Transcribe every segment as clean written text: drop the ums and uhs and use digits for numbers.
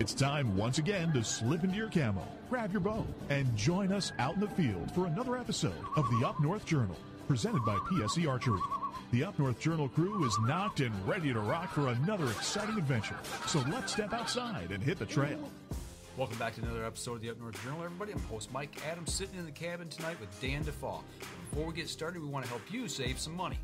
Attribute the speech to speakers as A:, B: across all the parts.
A: It's time once again to slip into your camo, grab your bow, and join us out in the field for another episode of the Up North Journal, presented by PSE Archery. The Up North Journal crew is knocked and ready to rock for another exciting adventure. So let's step outside and hit the trail.
B: Welcome back to another episode of the Up North Journal, everybody. I'm host Mike Adams, sitting in the cabin tonight with Dan DeFaw. Before we get started, we want to help you save some money.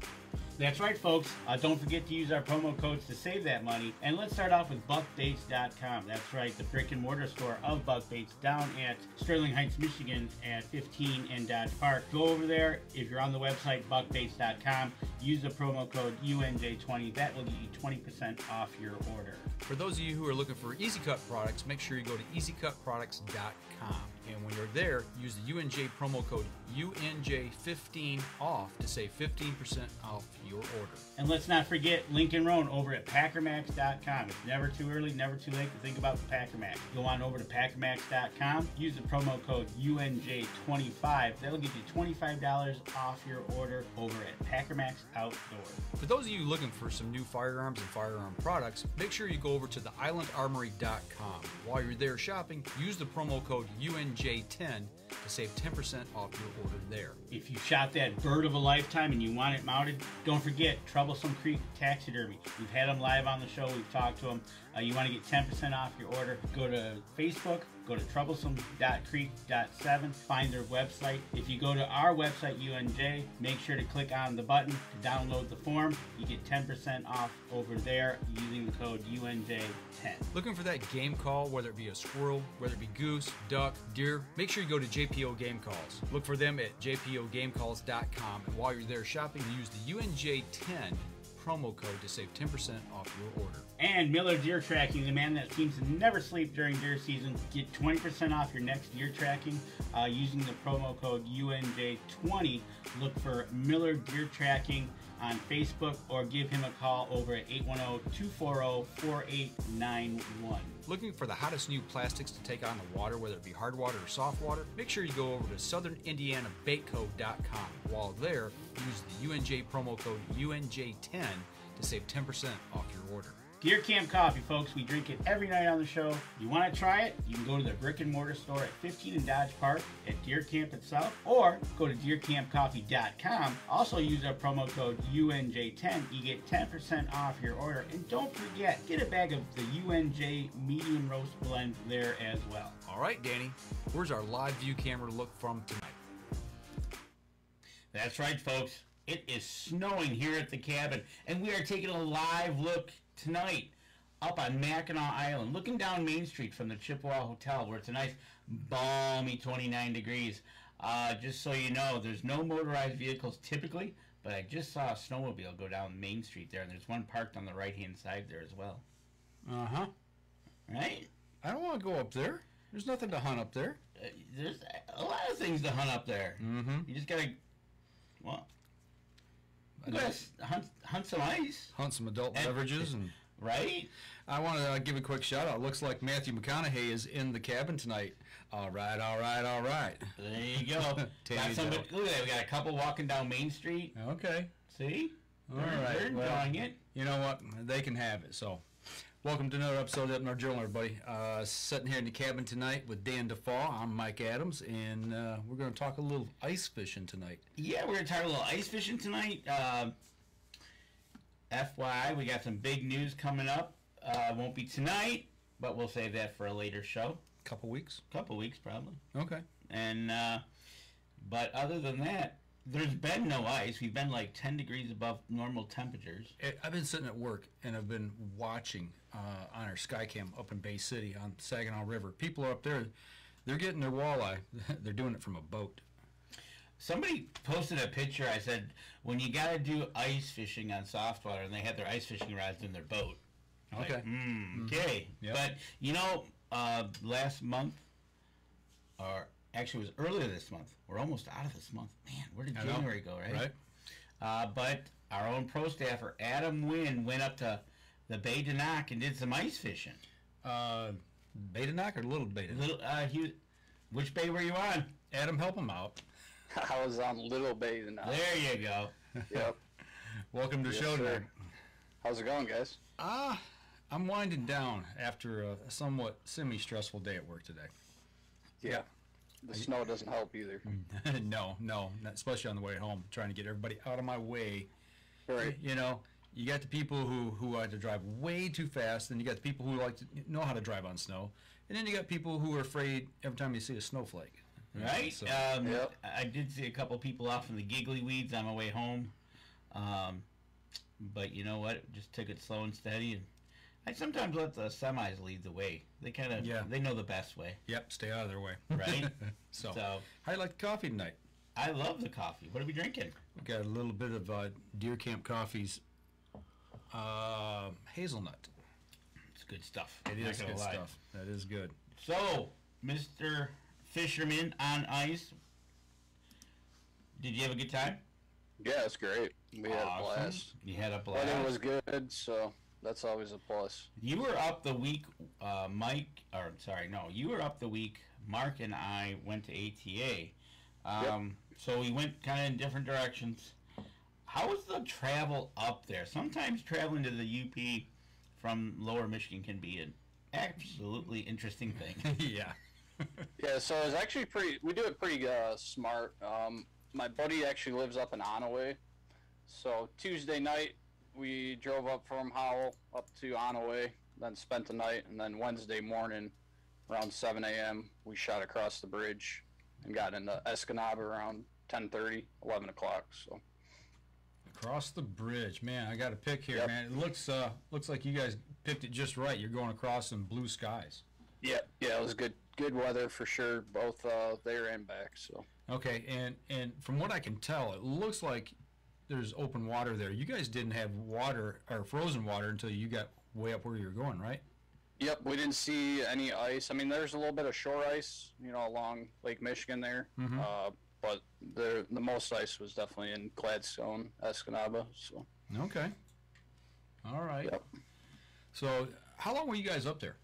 C: That's right, folks. Don't forget to use our promo codes to save that money. And let's start off with buckbaits.com. That's right, the brick and mortar store of Buck Baits down at Sterling Heights, Michigan at 15 and Dodge Park. Go over there. If you're on the website, buckbaits.com, use the promo code UNJ20. That will get you 20% off your order.
B: For those of you who are looking for Easy Cut products, make sure you go to easycutproducts.com. And when you're there, use the UNJ promo code UNJ15 off to save 15% off your order.
C: And let's not forget Lincoln Roan over at packermax.com. It's never too early, never too late to think about the Packer Max. Go on over to packermax.com, use the promo code UNJ25. That'll get you $25 off your order over at Packer Max Outdoors.
B: For those of you looking for some new firearms and firearm products, make sure you go over to the islandarmory.com. While you're there shopping, use the promo code UNJ10 to save 10% off your order there.
C: If you shot that bird of a lifetime and you want it mounted, don't forget Troublesome Creek Taxidermy. We've had them live on the show. We've talked to them. You want to get 10% off your order, go to Facebook, go to troublesome.creek.7, find their website. If you go to our website, UNJ, make sure to click on the button to download the form. You get 10% off over there using the code UNJ10.
B: Looking for that game call, whether it be a squirrel, whether it be goose, duck, deer, make sure you go to JPO Game Calls. Look for them at jpogamecalls.com, and while you're there shopping, use the UNJ10 promo code to save 10% off your order.
C: And Miller Deer Tracking, the man that seems to never sleep during deer season. Get 20% off your next deer tracking using the promo code UNJ20. Look for Miller Deer Tracking on Facebook or give him a call over at 810-240-4891.
B: Looking for the hottest new plastics to take on the water, whether it be hard water or soft water? Make sure you go over to southernindianabaitco.com. While there, use the UNJ promo code UNJ10 to save 10% off your order.
C: Deer Camp Coffee, folks. We drink it every night on the show. You want to try it? You can go to the brick and mortar store at 15 and Dodge Park at Deer Camp itself, or go to deercampcoffee.com. Also use our promo code UNJ10. You get 10% off your order. And don't forget, get a bag of the UNJ medium roast blend there as well.
B: All right, Danny, where's our live view camera look from tonight?
C: That's right, folks. It is snowing here at the cabin, and we are taking a live look tonight up on Mackinac Island, looking down Main Street from the Chippewa Hotel, where it's a nice balmy 29 degrees. Just so you know, there's no motorized vehicles typically, but I just saw a snowmobile go down Main Street there, and there's one parked on the right-hand side there as well.
D: Uh-huh.
C: Right?
D: I don't want to go up there. There's nothing to hunt up there.
C: There's a lot of things to hunt up there.
D: Mm-hmm.
C: You just gotta, well, you gotta hunt some ice.
D: Hunt some adult beverages. And
C: right?
D: I want to give a quick shout out. Looks like Matthew McConaughey is in the cabin tonight. All right, all right, all right.
C: There you go. Got somebody, look at that. We got a couple walking down Main Street.
D: Okay.
C: See?
D: All right.
C: They're enjoying it.
D: You know what? They can have it. So, welcome to another episode of Up North Journal, everybody. Sitting here in the cabin tonight with Dan DeFaw. I'm Mike Adams, and we're going to talk a little ice fishing tonight.
C: Yeah, we're going to talk a little ice fishing tonight. FYI, we got some big news coming up. Won't be tonight, but we'll save that for a later show.
D: Couple weeks?
C: Couple weeks, probably.
D: Okay.
C: And, but other than that, there's been no ice. We've been like 10 degrees above normal temperatures.
D: I've been sitting at work, and I've been watching on our Skycam up in Bay City on Saginaw River. People are up there. They're getting their walleye. They're doing it from a boat.
C: Somebody posted a picture. I said, when you got to do ice fishing on soft water, and they had their ice fishing rods in their boat.
D: Okay.
C: Like, okay.
D: Yep.
C: But, you know, last month, or actually it was earlier this month. We're almost out of this month. Man, where did January go, right?
D: Right.
C: But our own pro staffer, Adam Winn, went up to the Bay De Noc and did some ice fishing.
D: Bay De Noc or Little Bay De Noc?
C: Which bay were you on?
D: Adam, help him out.
E: I was on Little Bay De Noc.
C: There you go.
E: Yep.
D: Welcome to the show
E: sir.
D: today.
E: How's it going, guys?
D: I'm winding down after a somewhat semi-stressful day at work today.
E: Yeah. The snow doesn't help either.
D: No, not especially on the way home, trying to get everybody out of my way.
E: Right.
D: You know, you got the people who like to drive way too fast, and you got the people who like to know how to drive on snow, and then you got people who are afraid every time you see a snowflake.
C: Right.
D: So,
E: Yep.
C: I did see a couple people off in the giggly weeds on my way home. But you know what? Just took it slow and steady. And I sometimes let the semis lead the way. They kind of, they know the best way.
D: yep, stay out of their way.
C: Right?
D: So,
C: So,
D: how do you like the coffee tonight?
C: I love the coffee. What are we drinking?
D: We got a little bit of Deer Camp Coffee's hazelnut.
C: It's good stuff.
D: It
C: Not
D: is
C: gonna
D: good
C: lie.
D: stuff. That is good.
C: So, Mr. Fisherman on ice, did you have a good time?
E: Yeah, it's great. We had a
C: Awesome.
E: blast.
C: You had a blast.
E: Weather was good, so that's always a plus.
C: You were up the week, you were up the week Mark and I went to ATA. So we went kind of in different directions. How was the travel up there? Sometimes traveling to the UP from Lower Michigan can be an absolutely interesting thing.
D: Yeah.
E: Yeah, so it's actually we do it pretty smart. My buddy actually lives up in Onaway. So Tuesday night, we drove up from Howell up to Onaway, then spent the night, and then Wednesday morning, around 7 a.m., we shot across the bridge and got into Escanaba around 10:30, 11 o'clock. So
D: Across the bridge, man. I got a pic here,
E: Yep.
D: man. It looks like you guys picked it just right. You're going across some blue skies.
E: yeah, it was good weather for sure, both there and back. So
D: Okay, and from what I can tell, it looks like there's open water there. You guys didn't have water or frozen water until you got way up where you were going, right?
E: yep, we didn't see any ice. I mean, there's a little bit of shore ice, along Lake Michigan there. But the most ice was definitely in Gladstone, Escanaba. So
D: Okay. All right.
E: Yep.
D: So, how long were you guys up there?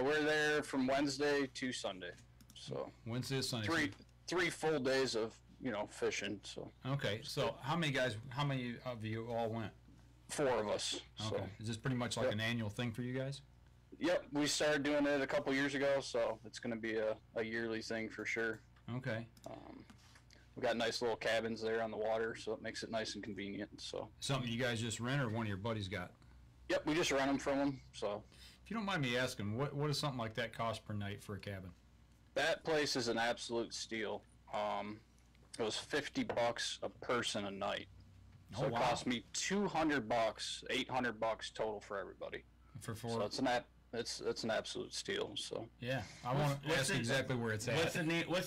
E: we're there from Wednesday to Sunday. So
D: Wednesday, Sunday.
E: three full days of fishing. So
D: Okay. So, how many of you all went?
E: 4 of us.
D: Okay.
E: So
D: Is this pretty much like
E: Yep.
D: an annual thing for you guys?
E: yep, we started doing it a couple years ago, so it's going to be a yearly thing for sure.
D: Okay.
E: We got nice little cabins there on the water, so it makes it nice and convenient. So
D: Something you guys just rent or one of your buddies got?
E: yep, we just rent them from them. So
D: If you don't mind me asking, what does something like that cost per night for a cabin?
E: that place is an absolute steal. It was $50 a person a night. So
D: Oh,
E: it
D: wow.
E: cost me $200, $800 total for everybody.
D: For
E: So
D: four?
E: it's an absolute steal. So
D: Yeah. I want to
C: what's
D: ask
C: the-
D: exactly where it's at.
C: What's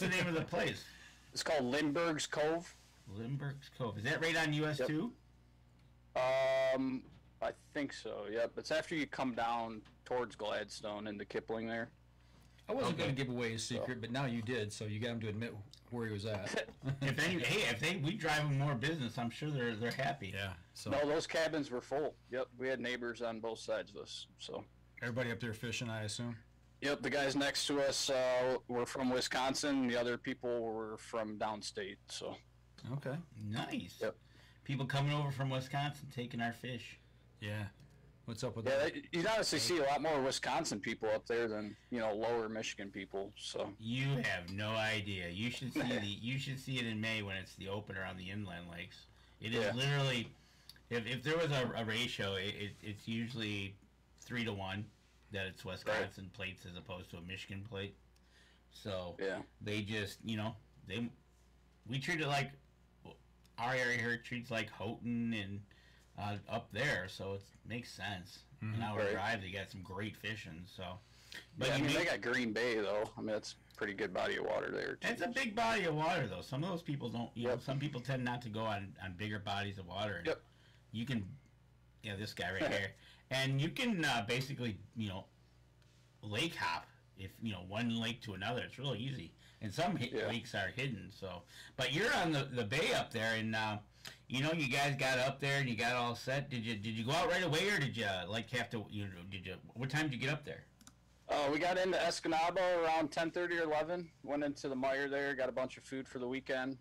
C: the name of the place?
E: it's called Lindbergh's Cove.
C: Lindbergh's Cove. Is that right on US 2?
E: I think so. Yep. It's after you come down towards Gladstone into Kipling there.
D: I wasn't
C: Okay.
D: going to give away his secret, but now you did, so you got him to admit where he was at.
C: If we drive them more business, I'm sure they're happy.
D: Yeah. So
E: No, those cabins were full. Yep. We had neighbors on both sides of us. So.
D: everybody up there fishing, I assume.
E: Yep, the guys next to us were from Wisconsin. The other people were from downstate. So
D: Okay.
C: Nice.
E: Yep.
C: People coming over from Wisconsin taking our fish.
D: Yeah. What's up with
E: yeah,
D: that?
E: you honestly see a lot more Wisconsin people up there than lower Michigan people. So
C: You have no idea. You should see you should see it in May when it's the opener on the inland lakes. It is
E: Yeah.
C: literally, if there was a ratio, it's usually 3-1 that it's Wisconsin plates as opposed to a Michigan plate. So
E: yeah,
C: they just we treat it like our area here treats like Houghton and up there, so it makes sense. An hour
E: Right.
C: drive, they got some great fishing. So, but
E: yeah. I
C: you
E: mean,
C: make-
E: they got Green Bay though. I mean, that's a pretty good body of water there too.
C: it's a big body of water, though. Some of those people don't.
E: Yep.
C: Some people tend not to go on bigger bodies of water. And
E: Yep.
C: You can, this guy right here, and you can basically, lake hop if one lake to another. It's real easy, and some
E: Yeah.
C: lakes are hidden. So, but you're on the bay up there, and you guys got up there and you got all set. Did you go out right away, or did you have to? What time did you get up there?
E: We got into Escanaba around 10:30 or 11. Went into the Meijer there, got a bunch of food for the weekend.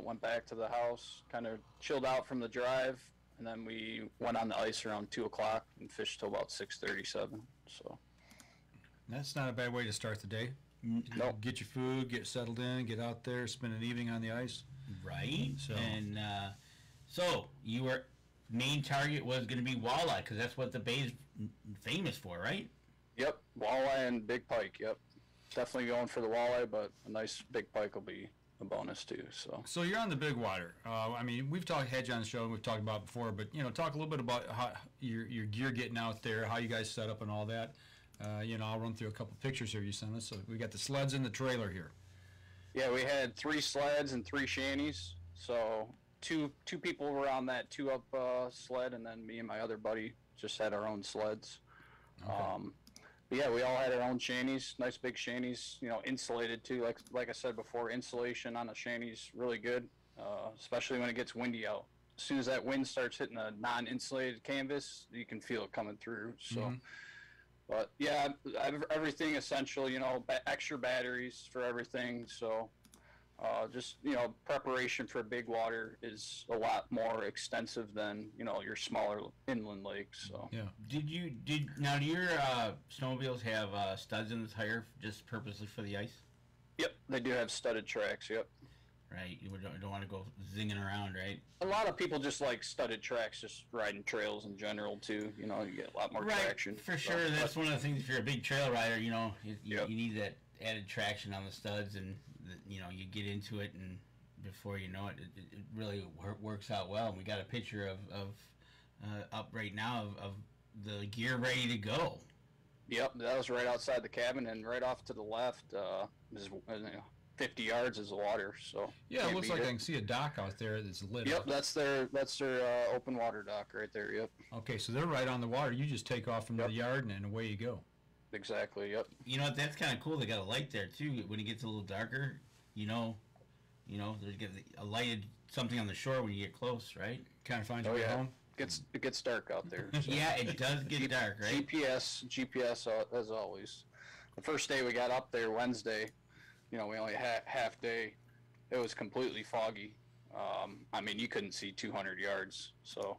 E: Went back to the house, kind of chilled out from the drive. and then we went on the ice around 2 o'clock and fished till about 6:37. So
D: That's not a bad way to start the day.
E: Nope.
D: Get your food, get settled in, get out there, spend an evening on the ice.
C: Right.
D: So-
C: And so you were main target was going to be walleye because that's what the bay's famous for, right?
E: yep, walleye and big pike. Yep, definitely going for the walleye, but a nice big pike will be a bonus too.
D: So you're on the big water. I mean, we've had you on the show and we've talked about it before, but talk a little bit about how your gear getting out there, how you guys set up and all that. I'll run through a couple pictures here you sent us. So we got the sleds in the trailer here.
E: Yeah, we had 3 sleds and 3 shanties. So two people were on that 2-up sled, and then me and my other buddy just had our own sleds.
D: Okay.
E: But yeah, we all had our own shanties, nice big shanties, insulated too. Like I said before, insulation on a shanty's really good, especially when it gets windy out. As soon as that wind starts hitting a non-insulated canvas, you can feel it coming through. So, But yeah, everything essential, extra batteries for everything. So just, preparation for big water is a lot more extensive than, your smaller inland lakes. So
D: Yeah.
C: Do your snowmobiles have studs in the tire just purposely for the ice?
E: yep, they do have studded tracks. Yep.
C: Right. You don't want to go zinging around, right?
E: A lot of people just like studded tracks, just riding trails in general too. You get a lot more traction.
C: For
E: So,
C: sure. That's
E: but-
C: one of the things. If you're a big trail rider, you
E: Yep.
C: need that added traction on the studs, and you get into it, and before you know it, it really works out well. And we got a picture of up right now of the gear ready to go.
E: Yep, that was right outside the cabin, and right off to the left is 50 yards is the water. So
D: Yeah, it
E: can't
D: looks
E: beat
D: like
E: it.
D: I can see a dock out there that's lit
E: Yep,
D: up.
E: that's their open water dock right there. Yep,
D: Okay, so they're right on the water. You just take off from
E: Yep.
D: the yard and then away you go.
E: exactly. Yep.
C: You know what? That's kind of cool. They got a light there too. When it gets a little darker, there's a lighted something on the shore when you get close, right?
D: Kind of find your
E: Oh
D: way
E: yeah,
D: home.
E: it gets dark out there. So.
C: Yeah, it does get dark, right?
E: GPS as always. The first day we got up there, Wednesday, we only had half day. It was completely foggy. You couldn't see 200 yards. So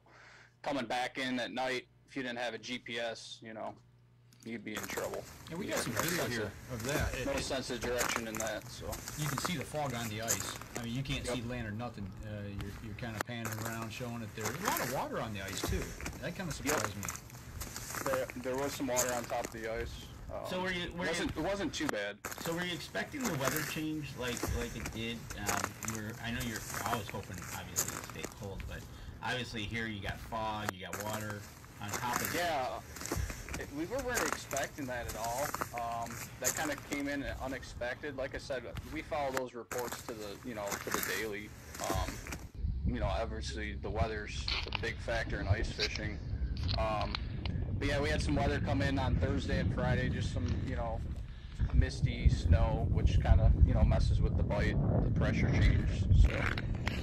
E: coming back in at night, if you didn't have a GPS, you'd be in trouble.
D: And we got some video here of that.
E: No sense of direction in that. So
D: You can see the fog on the ice. I mean, you can't
E: Yep.
D: see land or nothing. You're kind of panning around, showing it there. There's a lot of water on the ice too. That kind of surprised me.
E: there was some water on top of the ice.
C: So
E: it wasn't too bad.
C: So were you expecting the weather change like it did? I know you're always hoping, obviously, to stay cold, but obviously here you got fog, you got water on top of it.
E: Yeah, we weren't expecting that at all. That kind of came in unexpected. Like I said, we follow those reports to the daily. Obviously the weather's a big factor in ice fishing. But yeah, we had some weather come in on Thursday and Friday, just some, misty snow, which kind of, messes with the bite, the pressure change. So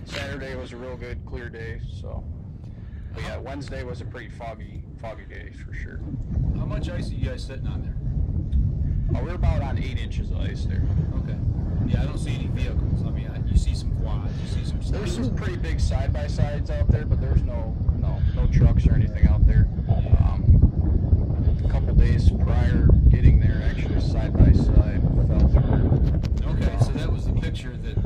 E: Saturday was a real good, clear day. So, but yeah, Wednesday was a pretty foggy day for sure.
D: How much ice are you guys sitting on there?
E: We're about on 8 inches of ice there.
D: Okay. Yeah, I don't see any vehicles. I mean, you see some quads, you see some stuff.
E: There's some pretty big side-by-sides out there, but there's no trucks or anything out there. A couple days prior getting there, actually side-by-side fell through.
D: Okay, so that was the picture that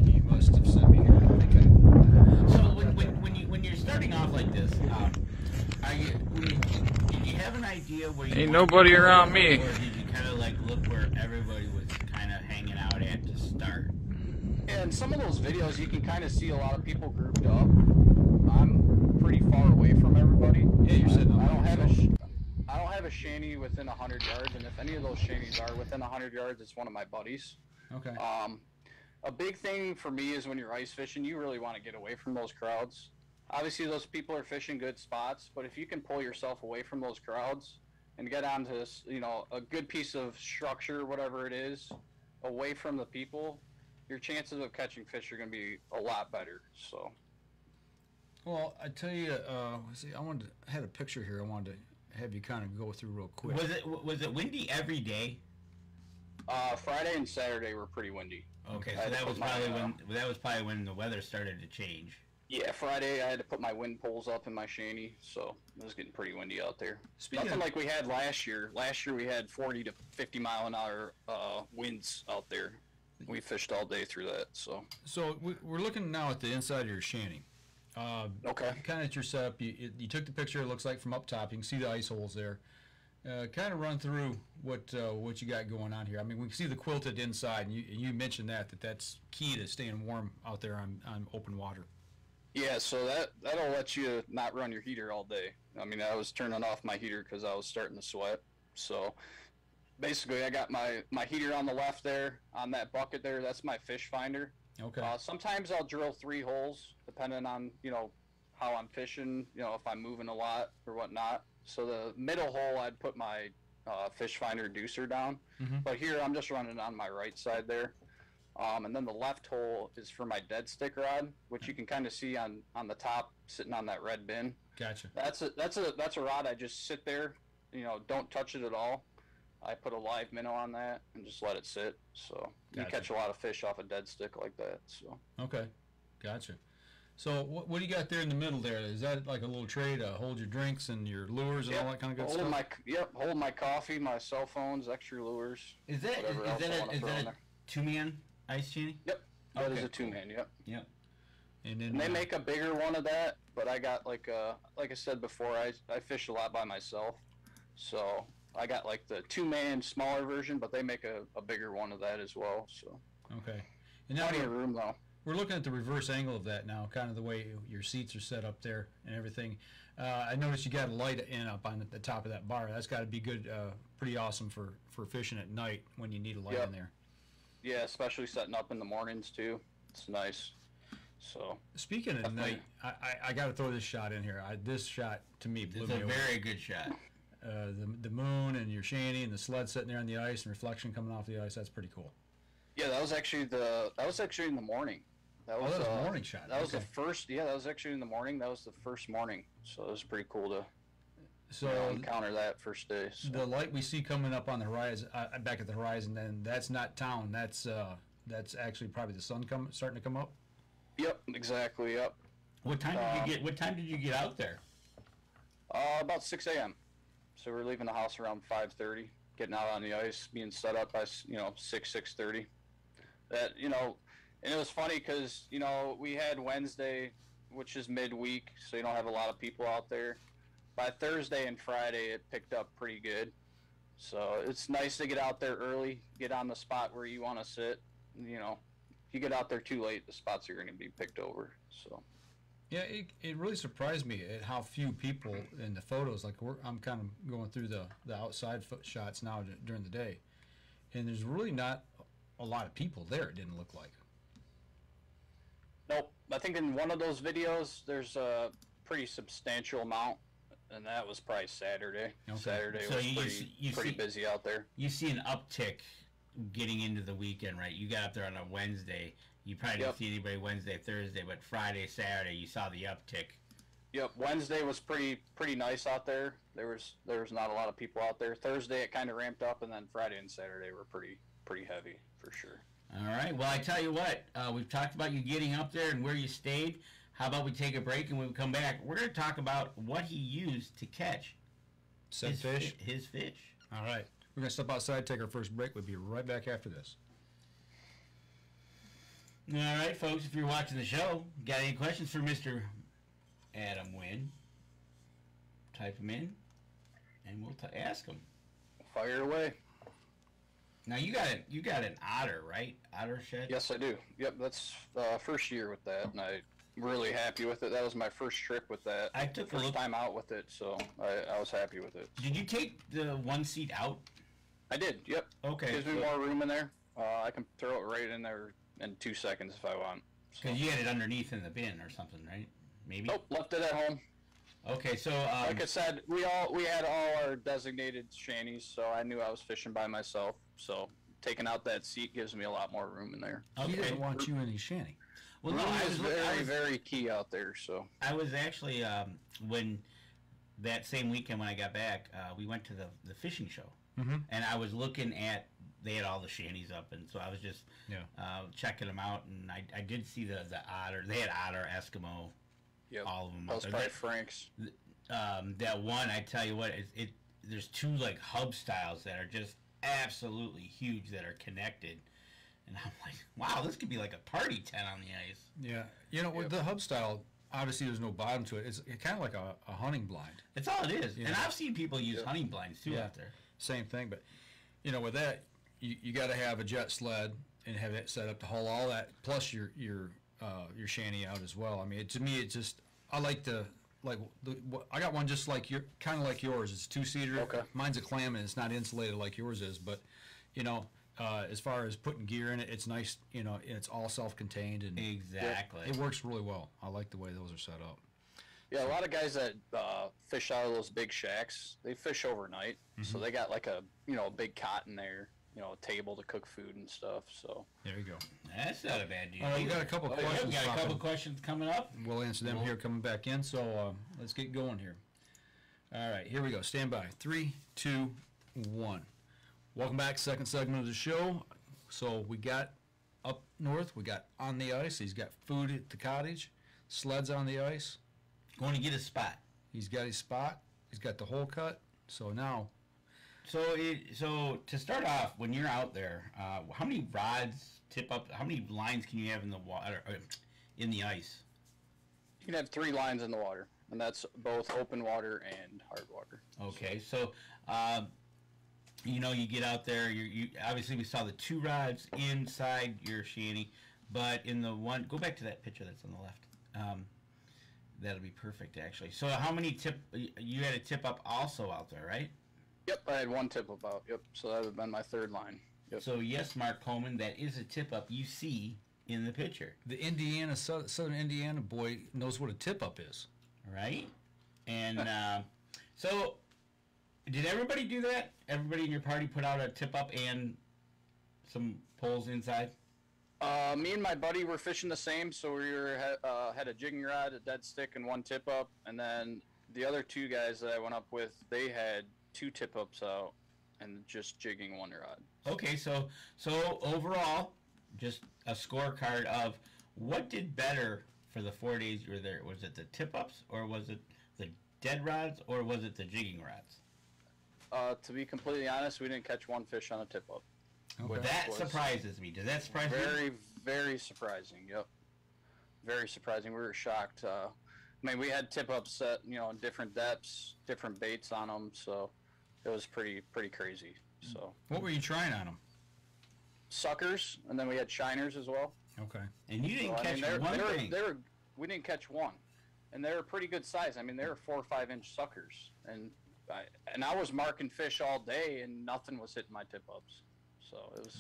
D: you must have sent me here. I think
C: So when you're starting off like this, did you have an idea where you
F: Ain't
C: wanted
F: nobody
C: to go,
F: around me.
C: or did you kind of like look where everybody was kind of hanging out at to start?
E: And some of those videos, you can kind of see a lot of people grouped up. I'm pretty far away from everybody.
D: Yeah, you're sitting on
E: I don't
D: the
E: have
D: hill.
E: I don't have a shanty within 100 yards, and if any of those shanties are within 100 yards, it's one of my buddies.
D: Okay.
E: A big thing for me is when you're ice fishing, you really want to get away from those crowds. Obviously, those people are fishing good spots, but if you can pull yourself away from those crowds and get onto this, a good piece of structure, whatever it is, away from the people, your chances of catching fish are going to be a lot better. So,
D: Well, I tell you, I had a picture here. I wanted to have you kind of go through real quick.
C: Was it windy every day?
E: Friday and Saturday were pretty windy.
C: Okay,
E: I
C: so
E: had to
C: that
E: put
C: was
E: my,
C: probably when the weather started to change.
E: Yeah, Friday I had to put my wind poles up in my shanty, so it was getting pretty windy out there.
D: Speaking
E: Nothing
D: of-
E: like we had last year. Last year we had 40 to 50 mile an hour winds out there. We fished all day through that. So
D: we're looking now at the inside of your shanty.
E: okay.
D: Kind of at your setup. You took the picture. It looks like from up top. You can see the ice holes there. Kind of run through what you got going on here. I mean, we can see the quilted inside, and you mentioned that's key to staying warm out there on open water.
E: Yeah, so that'll let you not run your heater all day. I mean, I was turning off my heater because I was starting to sweat. So basically, I got my heater on the left there, on that bucket there. That's my fish finder.
D: Okay.
E: Sometimes I'll drill 3 holes, depending on, how I'm fishing, if I'm moving a lot or whatnot. So the middle hole, I'd put my fish finder deucer down.
D: Mm-hmm.
E: But here, I'm just running on my right side there. And then the left hole is for my dead stick rod, which you can kind of see on the top, sitting on that red bin.
D: Gotcha.
E: That's a rod. I just sit there, don't touch it at all. I put a live minnow on that and just let it sit. So you
D: Gotcha.
E: catch a lot of fish off a dead stick like that. So
D: Okay. Gotcha. So what do you got there in the middle there? Is that like a little tray to hold your drinks and your lures and all that kind of good stuff?
E: Hold my coffee, my cell phones, extra lures.
C: Is that
E: whatever else I wanna throw in
C: a
E: there.
C: 2-man ice shanty?
E: Yep, that is
C: Okay,
E: a 2-man. Yep.
C: Yep.
D: And then
E: And they make a bigger one of that, but I got like I said before, I fish a lot by myself, so I got like the 2-man smaller version, but they make a bigger one of that as well. So
D: okay. And now
E: plenty of room though.
D: we're looking at the reverse angle of that now, kind of the way your seats are set up there and everything. I noticed you got a light in up on the top of that bar. That's got to be good, pretty awesome for fishing at night when you need a light
E: Yep.
D: in there.
E: Yeah, especially setting up in the mornings too. It's nice. So
D: Speaking of
E: Definitely.
D: night, I got to throw this shot in here. This shot to me blew
C: It's
D: me
C: a
D: away.
C: very good shot.
D: The moon and your shanty and the sled sitting there on the ice and reflection coming off the ice. That's pretty cool.
E: yeah, that was actually in the morning. That was,
D: that was a morning shot.
E: That was the
D: Okay.
E: first. Yeah, that was actually in the morning. That was the first morning. So it was pretty cool to
D: So
E: encounter that first day. So.
D: the light we see coming up on the horizon, back at the horizon, then that's not town. That's actually probably the sun starting to come up.
E: Yep, exactly. Yep.
C: What time did you get out there?
E: About 6 a.m. So we're leaving the house around 5:30, getting out on the ice, being set up by 6:30. That and it was funny because we had Wednesday, which is midweek, so you don't have a lot of people out there. By Thursday and Friday, it picked up pretty good. So it's nice to get out there early, get on the spot where you want to sit. If you get out there too late, the spots are going to be picked over. So.
D: Yeah, it really surprised me at how few people in the photos. Like I'm kind of going through the outside shots now during the day, and there's really not a lot of people there. It didn't look like.
E: Nope. I think in one of those videos, there's a pretty substantial amount, and that was probably Saturday.
D: Okay.
E: Saturday
C: So
E: was
C: you
E: pretty
C: see-
E: busy out there.
C: You see an uptick getting into the weekend, right? You got up there on a Wednesday. You probably didn't
E: Yep.
C: see anybody Wednesday, Thursday, but Friday, Saturday, you saw the uptick.
E: Yep. Wednesday was pretty nice out there. There was not a lot of people out there. Thursday it kind of ramped up, and then Friday and Saturday were pretty heavy for sure.
C: All right. Well, I tell you what, we've talked about you getting up there and where you stayed. How about we take a break, and when we come back, we're going to talk about what he used to catch
D: Said
C: his
D: fish.
C: His fish.
D: All right, we're gonna step outside, take our first break. We'll be right back after this.
C: All right, folks, if you're watching the show, got any questions for Mr. Adam Winn, type them in, and we'll ask them.
E: Fire away.
C: Now, you got an otter, right? Otter shed?
E: Yes, I do. Yep. That's first year with that, and I'm really happy with it. That was my first trip with that.
C: I took a
E: first
C: look.
E: time out with it, so I was happy with it.
C: Did you take the one seat out?
E: I did. Yep.
C: Okay.
E: Gives me more room in there. I can throw it right in there in 2 seconds if I want. So.
C: Because you had it underneath in the bin or something, right? Maybe.
E: Nope, left it at home.
C: Okay, so
E: Like I said, we had all our designated shanties, so I knew I was fishing by myself. So taking out that seat gives me a lot more room in there.
D: He
C: okay.
D: doesn't want you in his shanty.
C: Well, no,
E: Room
C: I
E: is
C: was
E: very, very key out there. So
C: I was actually when that same weekend when I got back, we went to the fishing show, and I was looking at they had all the shanties up, and so I was just checking them out, and I did see the otter. They had otter, Eskimo,
E: Yep.
C: all of them.
E: Those
C: out
E: by
C: there.
E: Frank's.
C: That one, I tell you what, there's two like hub styles that are just absolutely huge that are connected, and I'm like, wow, this could be like a party tent on the ice.
D: Yeah. You know, with the hub style, obviously there's no bottom to it. It's kind of like a hunting blind.
C: That's all it is.
D: Yeah.
C: And I've seen people use hunting blinds too out there.
D: Same thing, but you know, with that, you got to have a jet sled and have it set up to haul all that, plus your shanty out as well. I mean, to me, it's just I like I got one just like kind of like yours. It's 2-seater.
E: Okay.
D: Mine's a clam and it's not insulated like yours is, but you know, as far as putting gear in it, it's nice. You know, it's all self-contained and
C: Exactly.
D: it works really well. I like the way those are set up.
E: Yeah, a lot of guys that fish out of those big shacks, they fish overnight. So they got like a big cot in there, a table to cook food and stuff. So
D: There you go.
C: That's not a bad deal.
D: All right, we got a couple
C: We
D: questions.
C: got a couple
D: popping.
C: questions coming up.
D: We'll answer them here coming back in. So let's get going here. All right, here we go. Stand by. 3, 2, 1. Welcome back. Second segment of the show. So we got up north. We got on the ice. He's got food at the cottage. Sleds on the ice.
C: Going to get a spot.
D: He's got his spot. He's got the hole cut. So now,
C: So to start off, when you're out there, how many rods tip up? How many lines can you have in the water, in the ice?
E: you can have 3 lines in the water, and that's both open water and hard water.
C: Okay, so you get out there. You obviously we saw the 2 rods inside your shanty, but in the one, go back to that picture that's on the left. That'll be perfect actually. So how many you had a tip up also out there, right?
E: Yep, I had 1 tip up out. Yep, so that would have been my 3rd line. Yep.
C: So yes, Mark Coleman, that is a tip up you see in the picture,
D: the Southern Indiana boy knows what a tip-up is.
C: right? And so did everybody do that? Everybody in your party put out a tip up and some poles inside?
E: Me and my buddy were fishing the same, so we had a jigging rod, a dead stick, and 1 tip up. And then the other 2 guys that I went up with, they had 2 tip ups out and just jigging 1 rod.
C: Okay, so overall, just a scorecard of what did better for the 4 days you were there. Was it the tip ups, or was it the dead rods, or was it the jigging rods?
E: To be completely honest, we didn't catch 1 fish on a tip up.
C: Well, that surprises me. Does that surprise you?
E: Very, very surprising. Yep. Very surprising. We were shocked. I mean, we had tip ups set, in different depths, different baits on them, so it was pretty crazy. So
D: What were you trying on them?
E: suckers, and then we had shiners as well.
D: Okay.
C: And you didn't
E: So,
C: catch one thing.
E: we didn't catch 1, and they were pretty good size. I mean, they were 4 or 5 inch suckers, and I was marking fish all day, and nothing was hitting my tip ups. So it was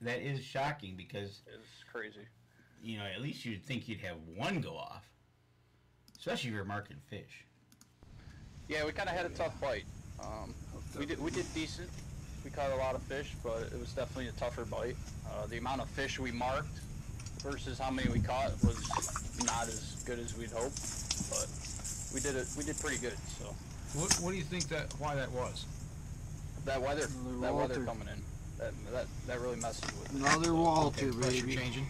C: that is shocking because
E: it was crazy.
C: at least you'd think you'd have 1 go off, especially if you're marking fish.
E: Yeah, we kind of had a tough bite. We did decent. We caught a lot of fish, but it was definitely a tougher bite. The amount of fish we marked versus how many we caught was not as good as we'd hoped, but we did pretty good. So
D: What do you think why that was?
E: that weather
F: Walter.
E: coming in, that really messes with it.
F: Another Walter,
D: Pressure
F: baby.
D: changing?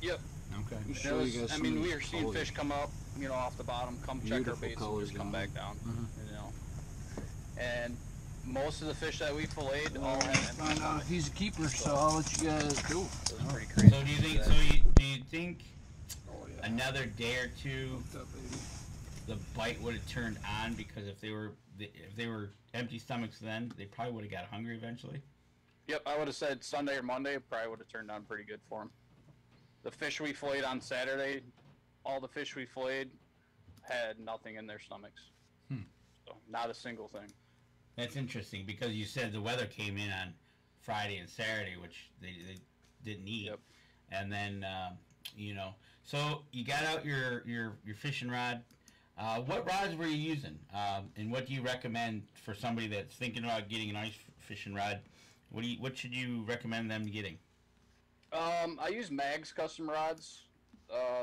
E: Yep.
D: Okay.
E: It
F: Show you
E: was,
F: guys
E: I
F: some
E: mean,
F: of
E: we
F: these
E: were seeing
F: colors.
E: fish come up, off the bottom, come check our
F: Beautiful
E: baits, and
F: colors
E: just come
F: down
E: back down.
D: Mm-hmm.
E: And most of the fish that we filleted all had empty
F: Find out
E: stomachs.
F: if he's a keeper, so I'll let you guys go.
E: It was pretty crazy.
C: So do you think another day or two the bite would have turned on, because if they were empty stomachs then they probably would have got hungry eventually?
E: Yep, I would have said Sunday or Monday probably would have turned on pretty good for him. The fish we filleted on Saturday, all the fish we filleted had nothing in their stomachs. So not a single thing.
C: That's interesting, because you said the weather came in on Friday and Saturday, which they didn't eat.
E: Yep.
C: And then so you got out your fishing rod. What rods were you using, and what do you recommend for somebody that's thinking about getting an ice fishing rod? What should you recommend them getting?
E: I use Mag's custom rods.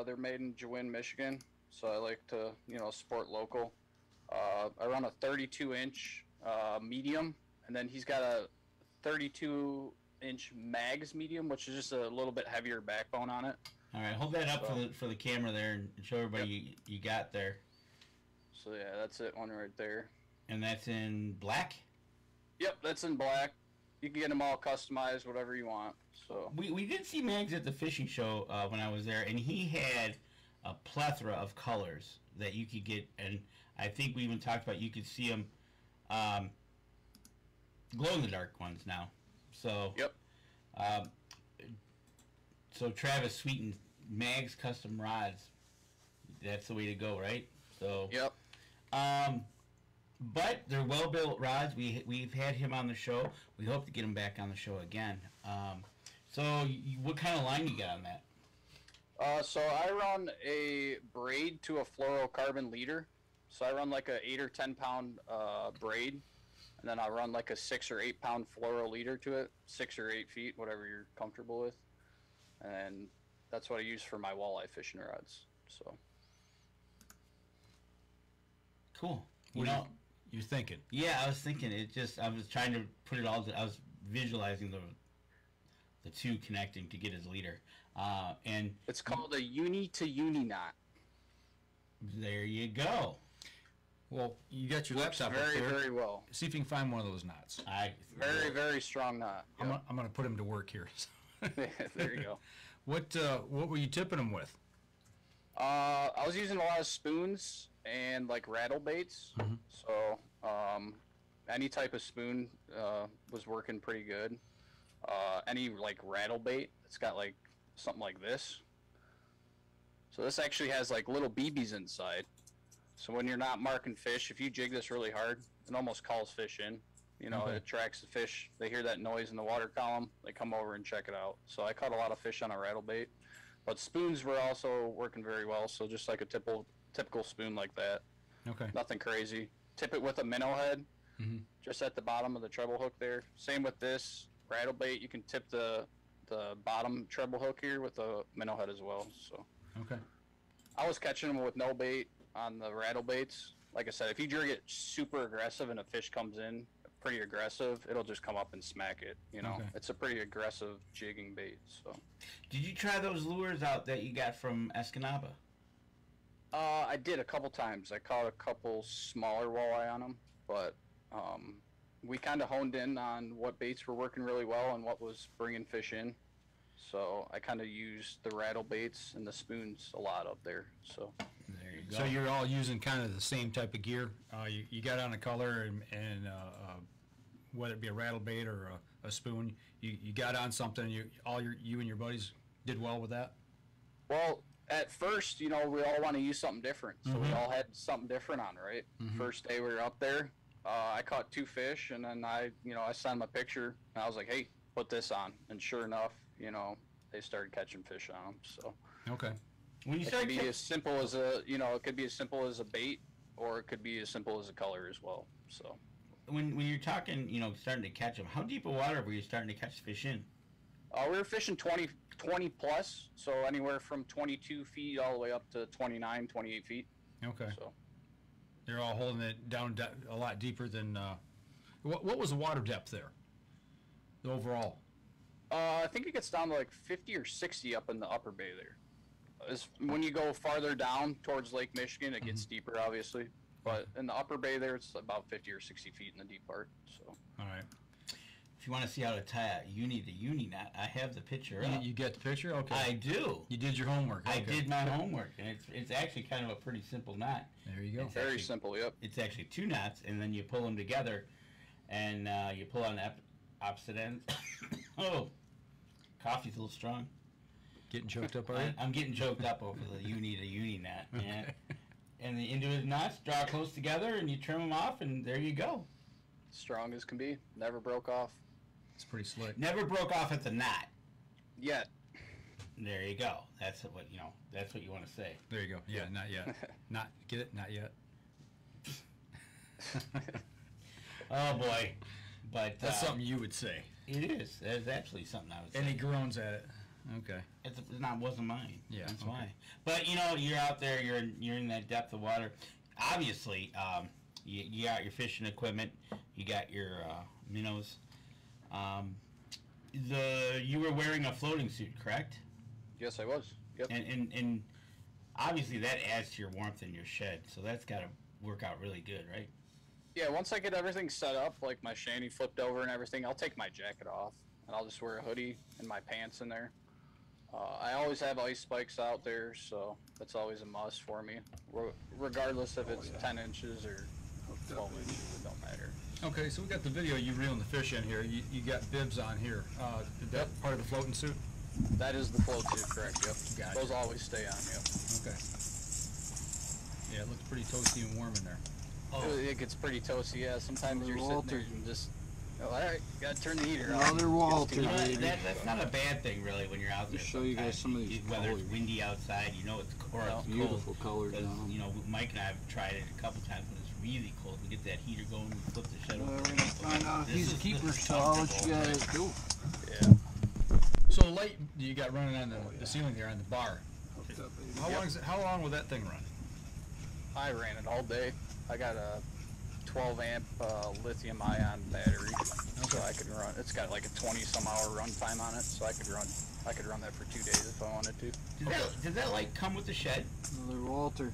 E: They're made in Winn, Michigan, so I like to sport local. I run a 32-inch medium, and then he's got a 32-inch Mag's medium, which is just a little bit heavier backbone on it.
C: All right, hold that up for the camera there and show everybody you got there.
E: So yeah, that's it, one right there.
C: And that's in black?
E: Yep, that's in black. You can get them all customized, whatever you want. So
C: we did see Mags at the fishing show when I was there, and he had a plethora of colors that you could get, and I think we even talked about you could see them glow-in-the-dark ones now. So
E: yep.
C: So Travis Sweeten, Mags Custom Rods, that's the way to go, right? So
E: yep.
C: But they're well-built rods. We've had him on the show. We hope to get him back on the show again. So what kind of line you got on that?
E: So I run a braid to a fluorocarbon leader. So I run like a 8 or 10 pound braid, and then I run like a 6 or 8 pound fluoro leader to it, 6 or 8 feet, whatever you're comfortable with. And that's what I use for my walleye fishing rods. So
C: cool.
D: You're thinking?
C: Yeah, I was thinking. I was trying to put it all. I was visualizing the two connecting to get his leader, and
E: it's called a uni to uni knot.
C: There you go.
D: Well, you got your laptop
E: very,
D: up there.
E: very well.
D: See if you can find one of those knots.
E: Very, very strong knot.
D: Yep. I'm going to put him to work here.
E: There you go.
D: What were you tipping them with?
E: I was using a lot of spoons and like rattle baits.
D: Mm-hmm.
E: So any type of spoon was working pretty good. Any like rattle bait, it's got like something like this. So this actually has like little BBs inside. So when you're not marking fish, if you jig this really hard, it almost calls fish in. You know, It attracts the fish. They hear that noise in the water column. They come over and check it out. So I caught a lot of fish on a rattle bait. But spoons were also working very well. So just like a typical spoon like that.
D: Okay.
E: Nothing crazy. Tip it with a minnow head, just at the bottom of the treble hook there. Same with this rattle bait. You can tip the bottom treble hook here with a minnow head as well. So
D: okay.
E: I was catching them with no bait on the rattle baits. Like I said, if you jig it super aggressive and a fish comes in pretty aggressive, it'll just come up and smack it. You know, It's a pretty aggressive jigging bait. So,
C: did you try those lures out that you got from Escanaba?
E: I did a couple times. I caught a couple smaller walleye on them, but we kind of honed in on what baits were working really well and what was bringing fish in. So I kind of used the rattle baits and the spoons a lot up there. So
C: there you go.
D: So you're all using kind of the same type of gear. You got on a color and whether it be a rattle bait or a spoon, you got on something. You and your buddies did well with that.
E: Well, at first, you know, we all want to use something different, so we all had something different on, right? First day we were up there, I caught 2 fish, and then I sent them a picture, and I was like, hey, put this on, and sure enough, you know, they started catching fish on them. So
D: okay,
C: when you
E: it could be as simple as it could be as simple as a bait, or it could be as simple as a color as well. So
C: when you're talking, you know, starting to catch them, how deep of water were you starting to catch fish in?
E: We were fishing 20 plus, so anywhere from 22 feet all the way up to 29, 28 feet.
D: Okay.
E: So
D: They're all holding it down a lot deeper than. What was the water depth there? The overall.
E: I think it gets down to like 50 or 60 up in the upper bay there. When you go farther down towards Lake Michigan, it gets deeper, obviously. But in the upper bay there, it's about 50 or 60 feet in the deep part. So.
D: All right.
C: If you want to see how to tie a uni to uni knot, I have the picture up.
D: You get the picture? Okay.
C: I do.
D: You did your homework. Okay.
C: I did my homework, and it's actually kind of a pretty simple knot.
D: There you go.
E: Very simple, yep.
C: It's actually 2 knots, and then you pull them together, and you pull on the opposite ends. Oh, coffee's a little strong.
D: Getting choked up already?
C: I'm getting choked up over the uni to uni knot. Okay. And the individual knots draw close together, and you trim them off, and there you go.
E: Strong as can be. Never broke off.
D: It's pretty slick.
C: Never broke off at the knot.
E: Yet.
C: There you go. That's what That's what you want to say.
D: There you go. Yeah, not yet. Get it? Not yet.
C: Oh boy, but
D: That's something you would say.
C: it is. That's actually something I would say.
D: And he groans at it. Okay.
C: It's not wasn't mine.
D: Yeah,
C: that's
D: okay.
C: why. But you're out there. You're in that depth of water. Obviously, you got your fishing equipment. You got your minnows. You were wearing a floating suit, correct?
E: Yes, I was. Yep.
C: And obviously that adds to your warmth in your shed, so that's got to work out really good, right?
E: Yeah, once I get everything set up, like my shanty flipped over and everything, I'll take my jacket off and I'll just wear a hoodie and my pants in there. I always have ice spikes out there, so that's always a must for me, regardless if it's 10 inches or 12 inches, it don't matter.
D: Okay, so we got the video you reeling the fish in here. You got bibs on here. Is that part of the floating suit?
E: That is the float suit, correct, yep.
D: Gotcha.
E: Those always stay on, yep.
D: Okay. Yeah, it looks pretty toasty and warm in there.
C: Oh,
E: It gets pretty toasty, yeah. Sometimes you're sitting
F: Walter.
E: there and just, oh, all right, gotta turn the heater on.
F: Another Walter,
C: you know,
F: baby.
C: that's not a bad thing, really, when you're out there.
F: Just show you guys
C: sometimes.
F: some of these
C: Whether it's
F: colors.
C: windy outside, you know it's or it's cold.
F: Beautiful colors
C: Because,
F: on 'em.
C: you know, Mike and I have tried it a couple times when it's really cold. We get that heater going, we flip the shed
F: We're
C: over.
F: gonna find out if
C: This
F: he's a
C: is-
F: keeper,
C: this is
F: so I'll let you
C: comfortable,
F: guys do.
E: Yeah.
D: So the light you got running on the ceiling there on the bar.
F: Hooked up, baby.
D: How long will that thing run?
E: I ran it all day. I got a 12 amp lithium ion battery, so I could run. It's got like a 20-some hour run time on it, so I could run that for 2 days if I wanted to.
C: Did that light come with the shed?
F: Another Walter.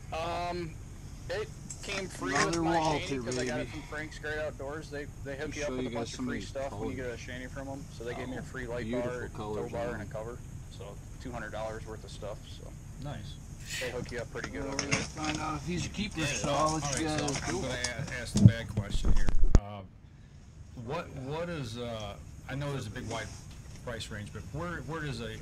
E: It came free
F: Another
E: with my
F: Walter,
E: shanty because I got it
F: baby.
E: from Frank's Great Outdoors. They hook you up
F: show
E: with
F: you
E: a
F: guys
E: bunch of
F: some of
E: free
F: these
E: stuff when you
F: colors.
E: get a shanty from them. So they gave me a free light
F: Beautiful
E: bar,
F: colors
E: tow bar,
F: on
E: and a
F: them.
E: cover. So $200 worth of stuff. So
D: Nice.
E: they hook you up pretty good
F: We're
E: over
F: gonna
E: there.
F: find out if he's a keeper,
C: Yeah.
F: so I'll let
D: All
F: you
D: right,
F: guys
D: so I'm
F: do.
D: going to ask the bad question here. What is I know there's a big wide price range, but where does a